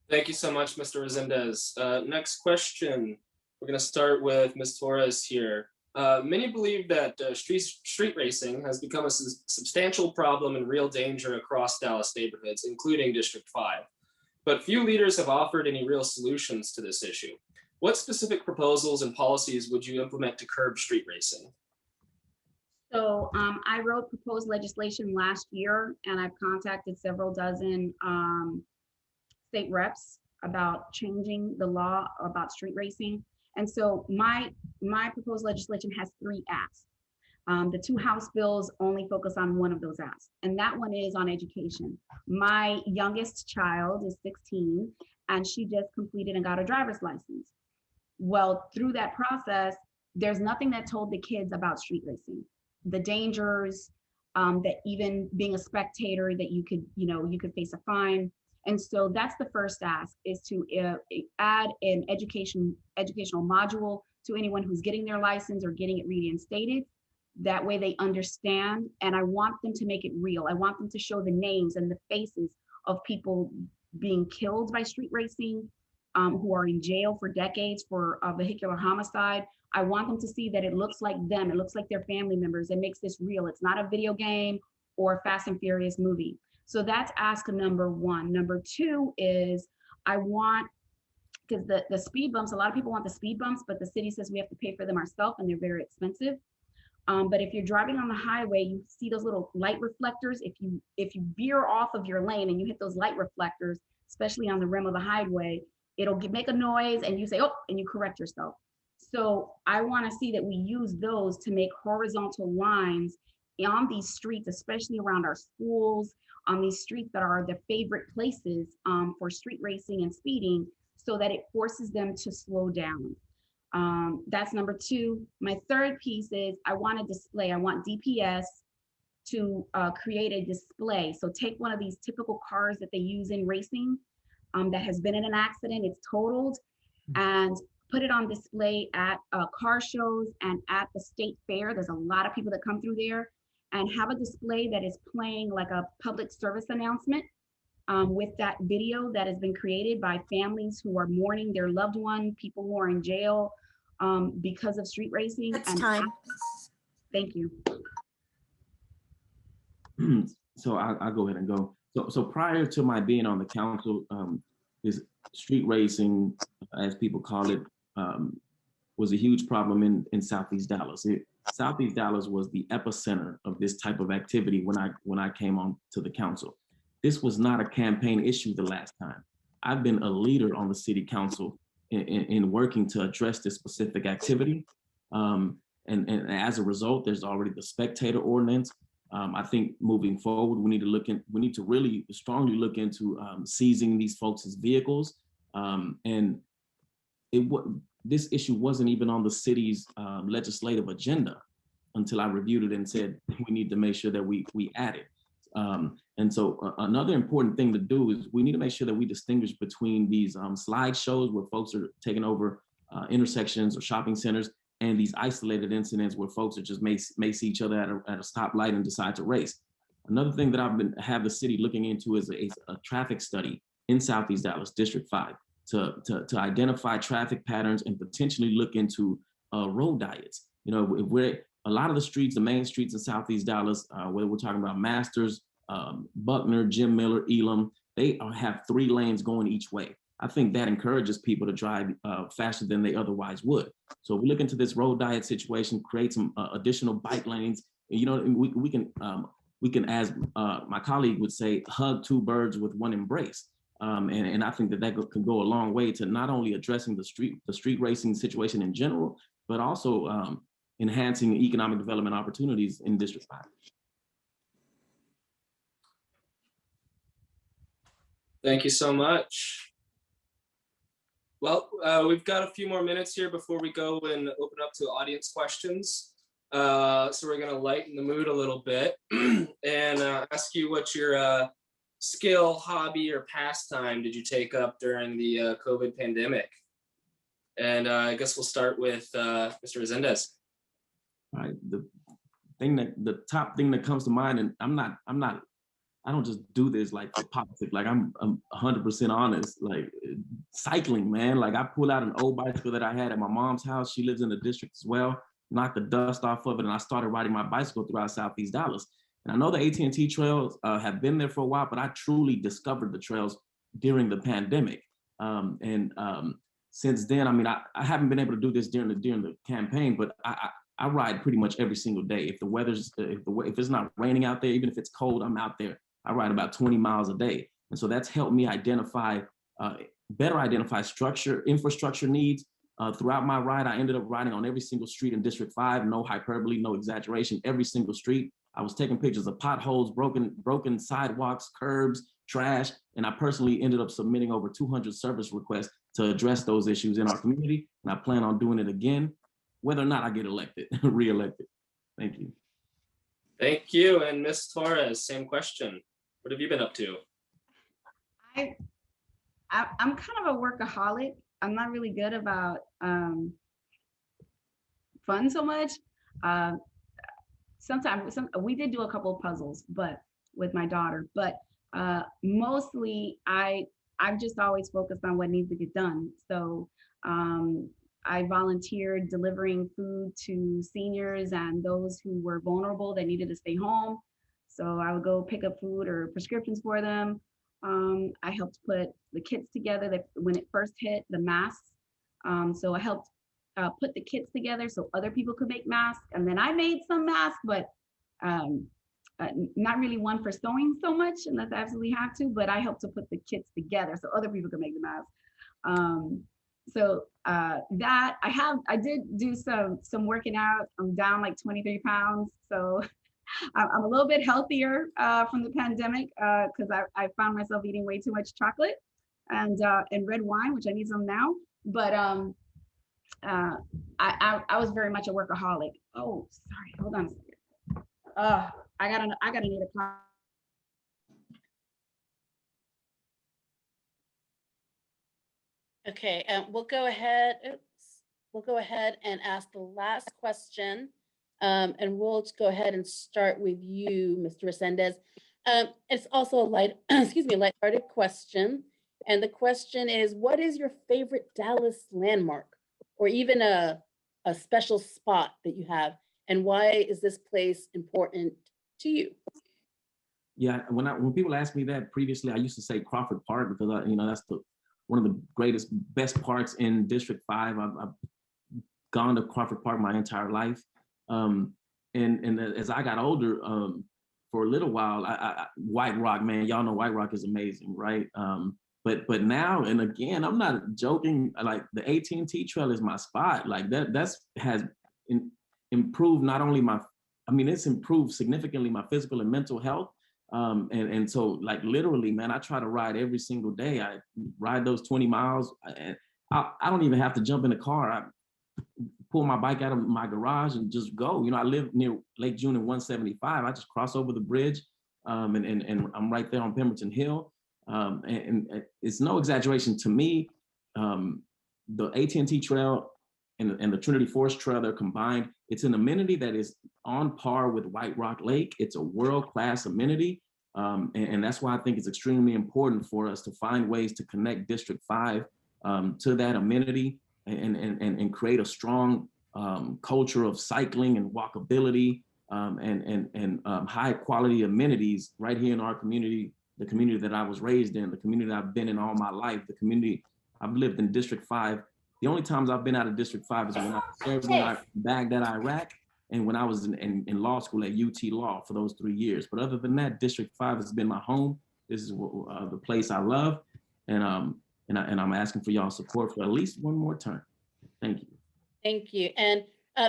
Thank you so much, Mr. Resendez. Next question, we're going to start with Ms. Torres here. Many believe that street racing has become a substantial problem and real danger across Dallas neighborhoods, including District 5. But few leaders have offered any real solutions to this issue. What specific proposals and policies would you implement to curb street racing? So I wrote proposed legislation last year, and I've contacted several dozen state reps about changing the law about street racing. And so my proposed legislation has 3 asks. The 2 House bills only focus on one of those asks, and that one is on education. My youngest child is 16, and she just completed and got a driver's license. Well, through that process, there's nothing that told the kids about street racing, the dangers, that even being a spectator, that you could face a fine. And so that's the first ask, is to add an educational module to anyone who's getting their license or getting it reinstated. That way they understand, and I want them to make it real. I want them to show the names and the faces of people being killed by street racing, who are in jail for decades for vehicular homicide. I want them to see that it looks like them, it looks like their family members. It makes this real. It's not a video game or a Fast and Furious movie. So that's ask number 1. Number 2 is, I want, because the speed bumps, a lot of people want the speed bumps, but the city says we have to pay for them ourselves, and they're very expensive. But if you're driving on the highway, you see those little light reflectors. If you veer off of your lane and you hit those light reflectors, especially on the rim of the highway, it'll make a noise, and you say, oh, and you correct yourself. So I want to see that we use those to make horizontal lines on these streets, especially around our schools, on these streets that are the favorite places for street racing and speeding, so that it forces them to slow down. That's number 2. My third piece is, I want a display. I want DPS to create a display. So take one of these typical cars that they use in racing that has been in an accident, it's totaled, and put it on display at car shows and at the state fair. There's a lot of people that come through there, and have a display that is playing like a public service announcement with that video that has been created by families who are mourning their loved one, people who are in jail because of street racing. That's time. Thank you. So I'll go ahead and go. So prior to my being on the council, this street racing, as people call it, was a huge problem in Southeast Dallas. Southeast Dallas was the epicenter of this type of activity when I came on to the council. This was not a campaign issue the last time. I've been a leader on the city council in working to address this specific activity. And as a result, there's already the spectator ordinance. I think moving forward, we need to really strongly look into seizing these folks' vehicles. And this issue wasn't even on the city's legislative agenda until I reviewed it and said we need to make sure that we add it. And so another important thing to do is we need to make sure that we distinguish between these slideshows where folks are taking over intersections or shopping centers, and these isolated incidents where folks are just may see each other at a stoplight and decide to race. Another thing that have the city looking into is a traffic study in Southeast Dallas, District 5, to identify traffic patterns and potentially look into road diets. You know, where a lot of the streets, the main streets in Southeast Dallas, whether we're talking about Masters, Buckner, Jim Miller, Elam, they have 3 lanes going each way. I think that encourages people to drive faster than they otherwise would. So if we look into this road diet situation, create some additional bike lanes. You know, we can, as my colleague would say, hug 2 birds with 1 embrace. And I think that can go a long way to not only addressing the street racing situation in general, but also enhancing economic development opportunities in District 5. Thank you so much. Well, we've got a few more minutes here before we go and open up to audience questions. So we're going to lighten the mood a little bit and ask you what your skill, hobby, or pastime did you take up during the COVID pandemic? And I guess we'll start with Mr. Resendez. All right, the top thing that comes to mind, and I don't just do this like for politics. Like I'm 100% honest. Like cycling, man. Like I pull out an old bicycle that I had at my mom's house. She lives in the district as well. Knocked the dust off of it, and I started riding my bicycle throughout Southeast Dallas. And I know the AT&T trails have been there for a while, but I truly discovered the trails during the pandemic. since then, I mean, I haven't been able to do this during the campaign, but I ride pretty much every single day. If the weather's, if it's not raining out there, even if it's cold, I'm out there. I ride about 20 miles a day. And so that's helped me better identify infrastructure needs. Throughout my ride, I ended up riding on every single street in District 5, no hyperbole, no exaggeration, every single street. I was taking pictures of potholes, broken sidewalks, curbs, trash, and I personally ended up submitting over 200 service requests to address those issues in our community. And I plan on doing it again, whether or not I get elected, re-elected. Thank you. Thank you. And Ms. Torres, same question. What have you been up to? I'm kind of a workaholic. I'm not really good about fun so much. Sometimes we did do a couple of puzzles, but with my daughter, but mostly I'm just always focused on what needs to get done. So I volunteered delivering food to seniors and those who were vulnerable that needed to stay home. So I would go pick up food or prescriptions for them. I helped put the kits together when it first hit, the masks. So I helped put the kits together so other people could make masks. And then I made some masks, but not really one for sewing so much unless I absolutely have to, but I helped to put the kits together so other people could make the masks. So that I did do some working out. I'm down like 23 pounds. So I'm a little bit healthier from the pandemic because I found myself eating way too much chocolate and red wine, which I need some now. But I was very much a workaholic. Oh, sorry, hold on a second. I gotta need a car. Okay, we'll go ahead. We'll go ahead and ask the last question. And we'll just go ahead and start with you, Mr. Resendez. It's also a lighthearted question. And the question is, what is your favorite Dallas landmark or even a special spot that you have? And why is this place important to you? Yeah, when people ask me that previously, I used to say Crawford Park because that's one of the best parks in District 5. I've gone to Crawford Park my entire life. And as I got older, for a little while, White Rock, man, y'all know White Rock is amazing, right? But now, and again, I'm not joking, like the AT&T Trail is my spot. Like has improved not only it's improved significantly my physical and mental health. And so like literally, man, I try to ride every single day. I ride those 20 miles and I don't even have to jump in the car. I pull my bike out of my garage and just go. I live near Lake June and 175. I just cross over the bridge and I'm right there on Pemberton Hill. And it's no exaggeration to me. The AT&T Trail and the Trinity Forest Trail, they're combined. It's an amenity that is on par with White Rock Lake. It's a world-class amenity. And that's why I think it's extremely important for us to find ways to connect District 5 to that amenity and create a strong culture of cycling and walkability and high quality amenities right here in our community, the community that I was raised in, the community I've been in all my life, the community I've lived in District 5. The only times I've been out of District 5 is when I served in Baghdad, Iraq, and when I was in law school at UT Law for those 3 years. But other than that, District 5 has been my home. This is the place I love. And I'm asking for y'all's support for at least one more term. Thank you. Thank you. And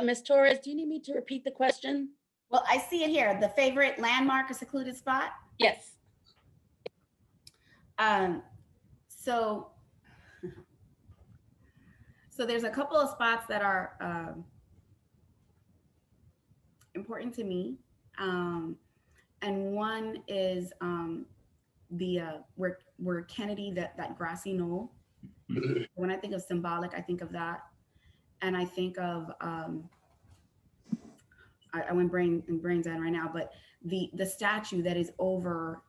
Ms. Torres, do you need me to repeat the question? Well, I see it here. The favorite landmark or secluded spot? Yes. So there's a couple of spots that are important to me. And one is where Kennedy, that grassy knoll. When I think of symbolic, I think of that. And I think of, I went brain dead right now, but the statue that is over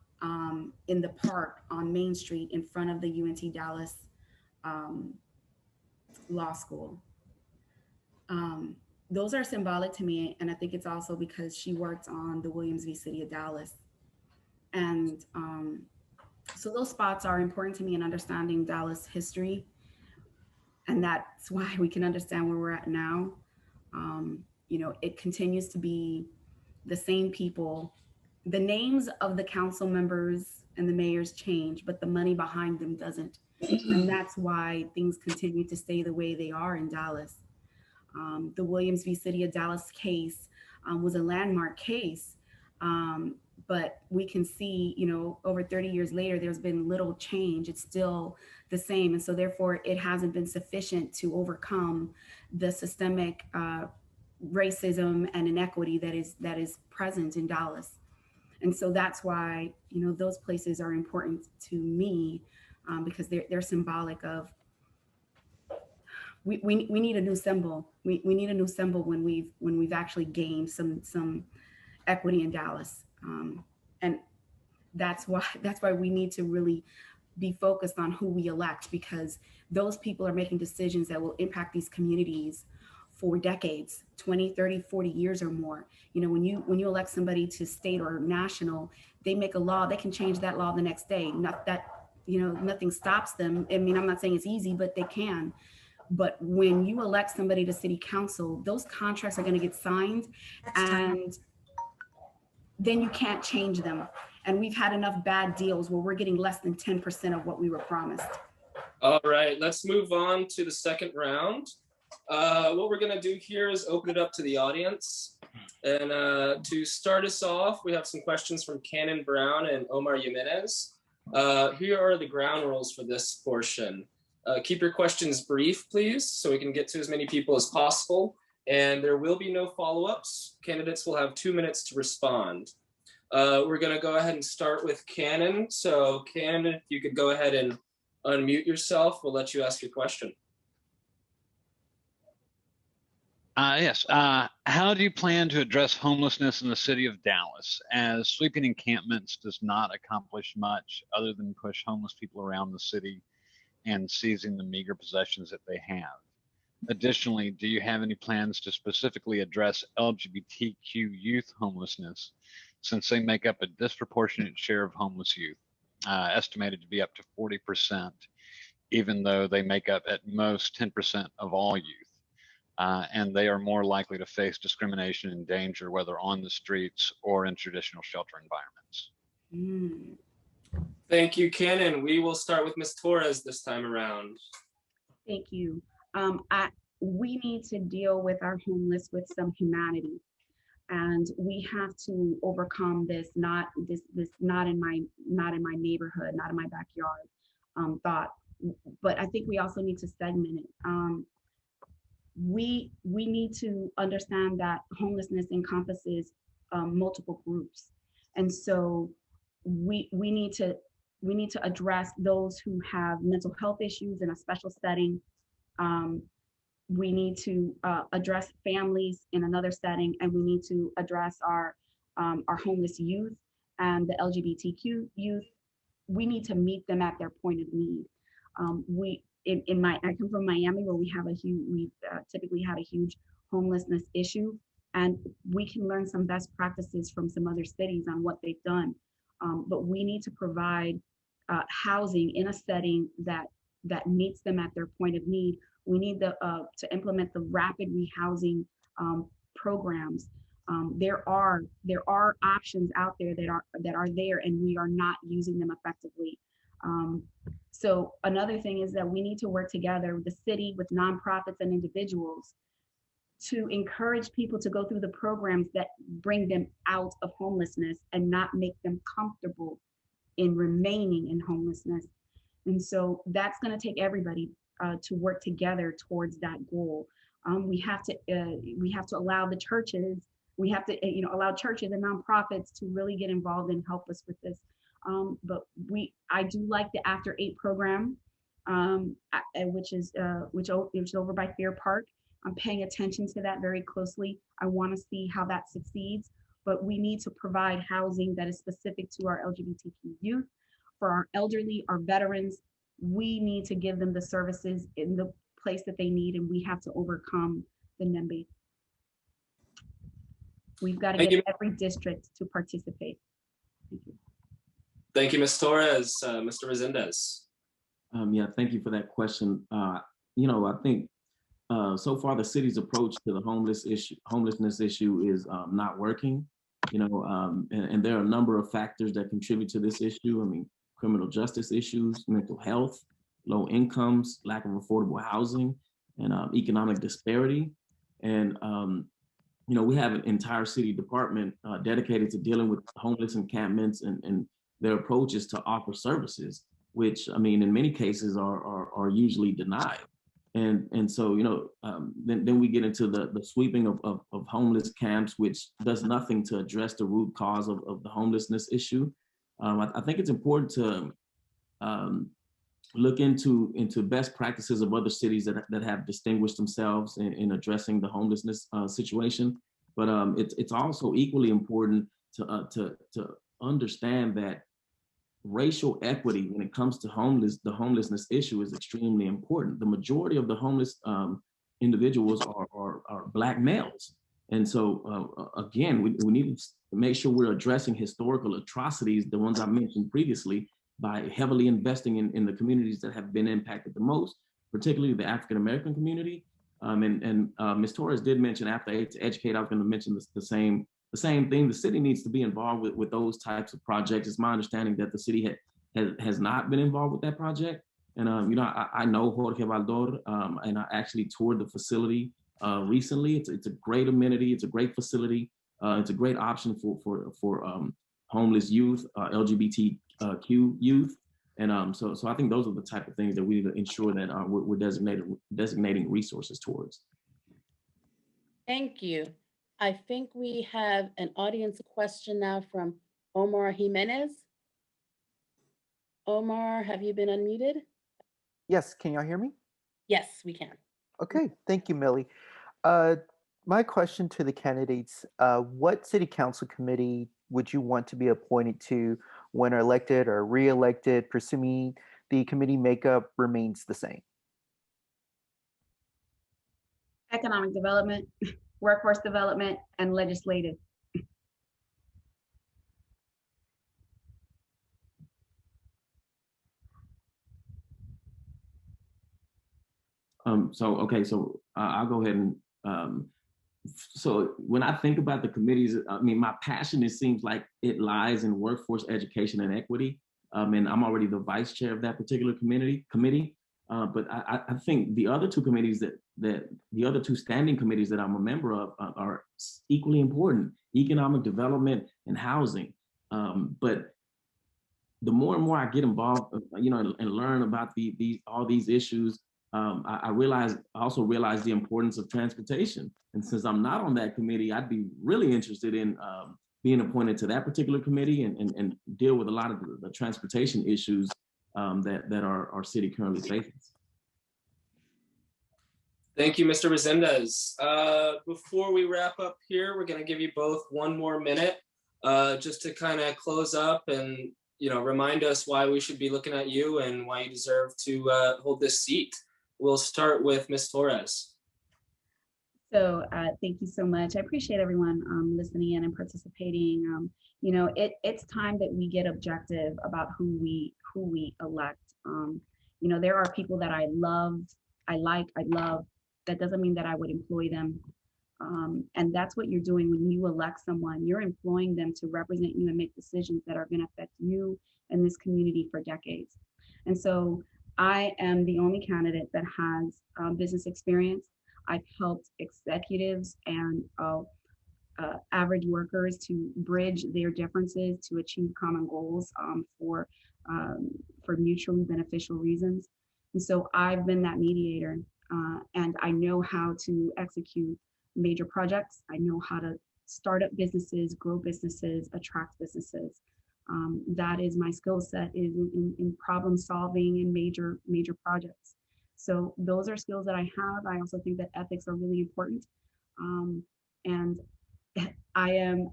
in the park on Main Street in front of the UNT Dallas Law School. Those are symbolic to me. And I think it's also because she worked on the Williams v. City of Dallas. And so those spots are important to me in understanding Dallas history. and that's why we can understand where we're at now. You know, it continues to be the same people. The names of the council members and the mayors change, but the money behind them doesn't. And that's why things continue to stay the way they are in Dallas. The Williams v. City of Dallas case was a landmark case. But we can see, you know, over 30 years later, there's been little change. It's still the same. And so therefore it hasn't been sufficient to overcome the systemic racism and inequity that is present in Dallas. And so that's why, you know, those places are important to me, because they're symbolic of, we need a new symbol. We need a new symbol when we've actually gained some equity in Dallas. And that's why we need to really be focused on who we elect, because those people are making decisions that will impact these communities for decades, 20, 30, 40 years or more. You know, when you elect somebody to state or national, they make a law, they can change that law the next day. Not that, you know, nothing stops them. I mean, I'm not saying it's easy, but they can. But when you elect somebody to city council, those contracts are going to get signed, and then you can't change them. And we've had enough bad deals where we're getting less than 10% of what we were promised. All right, let's move on to the second round. What we're gonna do here is open it up to the audience. And to start us off, we have some questions from Cannon Brown and Omar Jimenez. Here are the ground rules for this portion. Keep your questions brief, please, so we can get to as many people as possible. And there will be no follow-ups. Candidates will have 2 minutes to respond. We're gonna go ahead and start with Cannon. So Cannon, if you could go ahead and unmute yourself, we'll let you ask your question. Yes. How do you plan to address homelessness in the city of Dallas, as sleeping encampments does not accomplish much other than push homeless people around the city and seizing the meager possessions that they have? Additionally, do you have any plans to specifically address LGBTQ youth homelessness, since they make up a disproportionate share of homeless youth, estimated to be up to 40%, even though they make up at most 10% of all youth? And they are more likely to face discrimination and danger, whether on the streets or in traditional shelter environments. Thank you, Cannon. We will start with Ms. Torres this time around. Thank you. We need to deal with our homeless with some humanity, and we have to overcome this not in my neighborhood, not in my backyard thought. But I think we also need to segment it. We need to understand that homelessness encompasses multiple groups, and so we need to address those who have mental health issues in a special setting. We need to address families in another setting, and we need to address our homeless youth and the LGBTQ youth. We need to meet them at their point of need. I come from Miami, where we typically had a huge homelessness issue, and we can learn some best practices from some other cities on what they've done. But we need to provide housing in a setting that meets them at their point of need. We need to implement the rapid rehousing programs. There are options out there that are there, and we are not using them effectively. So another thing is that we need to work together with the city, with nonprofits and individuals, to encourage people to go through the programs that bring them out of homelessness and not make them comfortable in remaining in homelessness. And so that's going to take everybody to work together towards that goal. We have to allow the churches, allow churches and nonprofits to really get involved and help us with this. But I do like the After 8 program, which is over by Fair Park. I'm paying attention to that very closely. I want to see how that succeeds, but we need to provide housing that is specific to our LGBTQ youth. For our elderly, our veterans, we need to give them the services in the place that they need, and we have to overcome the NIMBY. We've got to get every district to participate. Thank you. Thank you, Ms. Torres. Mr. Resendez. Yeah, thank you for that question. I think so far the city's approach to the homelessness issue is not working. And there are a number of factors that contribute to this issue. I mean, criminal justice issues, mental health, low incomes, lack of affordable housing, and economic disparity. And we have an entire city department dedicated to dealing with homeless encampments, and their approach is to offer services, which, I mean, in many cases are usually denied. And so, then we get into the sweeping of homeless camps, which does nothing to address the root cause of the homelessness issue. I think it's important to look into best practices of other cities that have distinguished themselves in addressing the homelessness situation. But it's also equally important to understand that racial equity when it comes to the homelessness issue is extremely important. The majority of the homeless individuals are Black males. And so again, we need to make sure we're addressing historical atrocities, the ones I mentioned previously, by heavily investing in the communities that have been impacted the most, particularly the African-American community. And Ms. Torres did mention, after to educate, I was going to mention the same thing. The city needs to be involved with those types of projects. It's my understanding that the city has not been involved with that project. And I know Jorge Valdor, and I actually toured the facility recently. It's a great amenity. It's a great facility. It's a great option for homeless youth, LGBTQ youth. And so I think those are the type of things that we need to ensure that we're designating resources towards. Thank you. I think we have an audience question now from Omar Jimenez. Omar, have you been unmuted? Yes, can y'all hear me? Yes, we can. Okay, thank you, Millie. My question to the candidates, what city council committee would you want to be appointed to when elected or re-elected, presuming the committee makeup remains the same? Economic development, workforce development, and legislative. So I'll go ahead and so when I think about the committees, I mean, my passion, it seems like it lies in workforce education and equity. And I'm already the vice chair of that particular committee. But I think the other two committees the other two standing committees that I'm a member of are equally important: economic development and housing. But the more and more I get involved, and learn about all these issues, I also realize the importance of transportation. And since I'm not on that committee, I'd be really interested in being appointed to that particular committee and deal with a lot of the transportation issues that our city currently faces. Thank you, Mr. Resendez. Before we wrap up here, we're going to give you both one more minute just to kind of close up and remind us why we should be looking at you and why you deserve to hold this seat. We'll start with Ms. Torres. So thank you so much. I appreciate everyone listening in and participating. It's time that we get objective about who we elect. There are people that I love. That doesn't mean that I would employ them. And that's what you're doing when you elect someone. You're employing them to represent you and make decisions that are going to affect you and this community for decades. And so I am the only candidate that has business experience. I've helped executives and average workers to bridge their differences to achieve common goals for mutually beneficial reasons. And so I've been that mediator, and I know how to execute major projects. I know how to start up businesses, grow businesses, attract businesses. That is my skill set, is in problem solving in major projects. So those are skills that I have. I also think that ethics are really important. And I am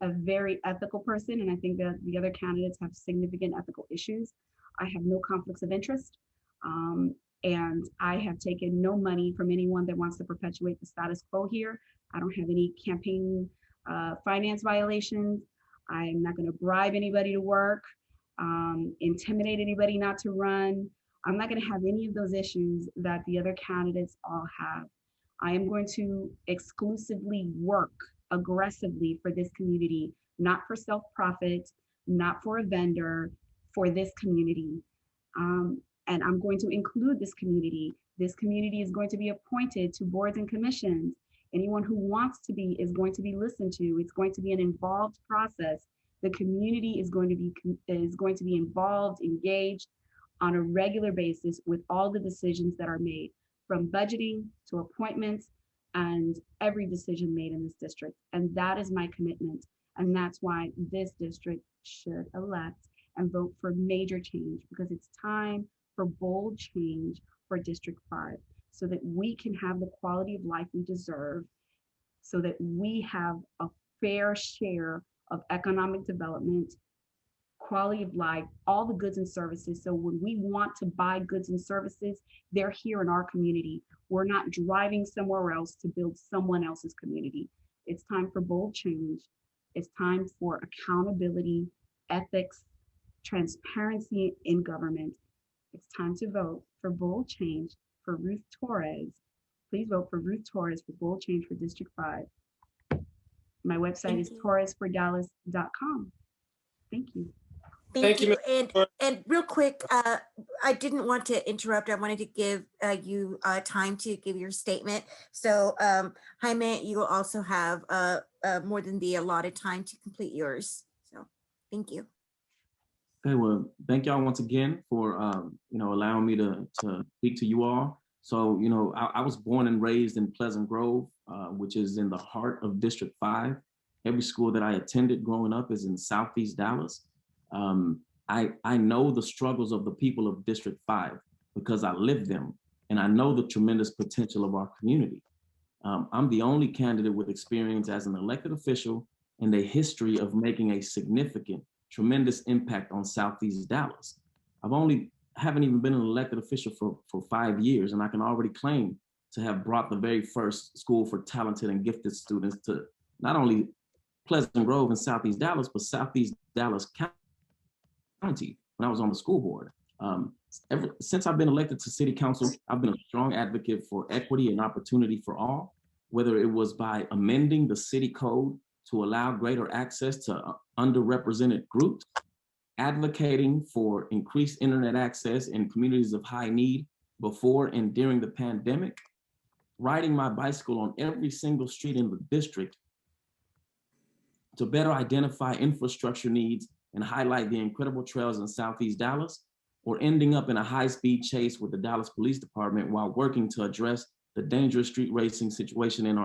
a very ethical person, and I think that the other candidates have significant ethical issues. I have no conflicts of interest. And I have taken no money from anyone that wants to perpetuate the status quo here. I don't have any campaign finance violations. I'm not going to bribe anybody to work, intimidate anybody not to run. I'm not going to have any of those issues that the other candidates all have. I am going to exclusively work aggressively for this community, not for self-profit, not for a vendor, for this community. And I'm going to include this community. This community is going to be appointed to boards and commissions. Anyone who wants to be is going to be listened to. It's going to be an involved process. The community is going to be involved, engaged on a regular basis with all the decisions that are made, from budgeting to appointments and every decision made in this district. And that is my commitment. And that's why this district should elect and vote for major change, because it's time for bold change for District 5, so that we can have the quality of life we deserve, so that we have a fair share of economic development, quality of life, all the goods and services. So when we want to buy goods and services, they're here in our community. We're not driving somewhere else to build someone else's community. It's time for bold change. It's time for accountability, ethics, transparency in government. It's time to vote for bold change for Ruth Torres. Please vote for Ruth Torres for bold change for District 5. My website is torresfordallas.com. Thank you. Thank you, And real quick, I didn't want to interrupt. I wanted to give you time to give your statement. So Jaime, you will also have more than the allotted time to complete yours. So thank you. Okay, well, thank y'all once again for allowing me to speak to you all. So, I was born and raised in Pleasant Grove, which is in the heart of District 5. Every school that I attended growing up is in Southeast Dallas. I know the struggles of the people of District 5 because I live them, and I know the tremendous potential of our community. I'm the only candidate with experience as an elected official and a history of making a significant, tremendous impact on Southeast Dallas. Haven't even been an elected official for 5 years, and I can already claim to have brought the very first school for talented and gifted students to not only Pleasant Grove and Southeast Dallas, but Southeast Dallas County when I was on the school board. Since I've been elected to city council, I've been a strong advocate for equity and opportunity for all, whether it was by amending the city code to allow greater access to underrepresented groups, advocating for increased internet access in communities of high need before and during the pandemic, riding my bicycle on every single street in the district to better identify infrastructure needs and highlight the incredible trails in Southeast Dallas, or ending up in a high-speed chase with the Dallas Police Department while working to address the dangerous street racing situation in our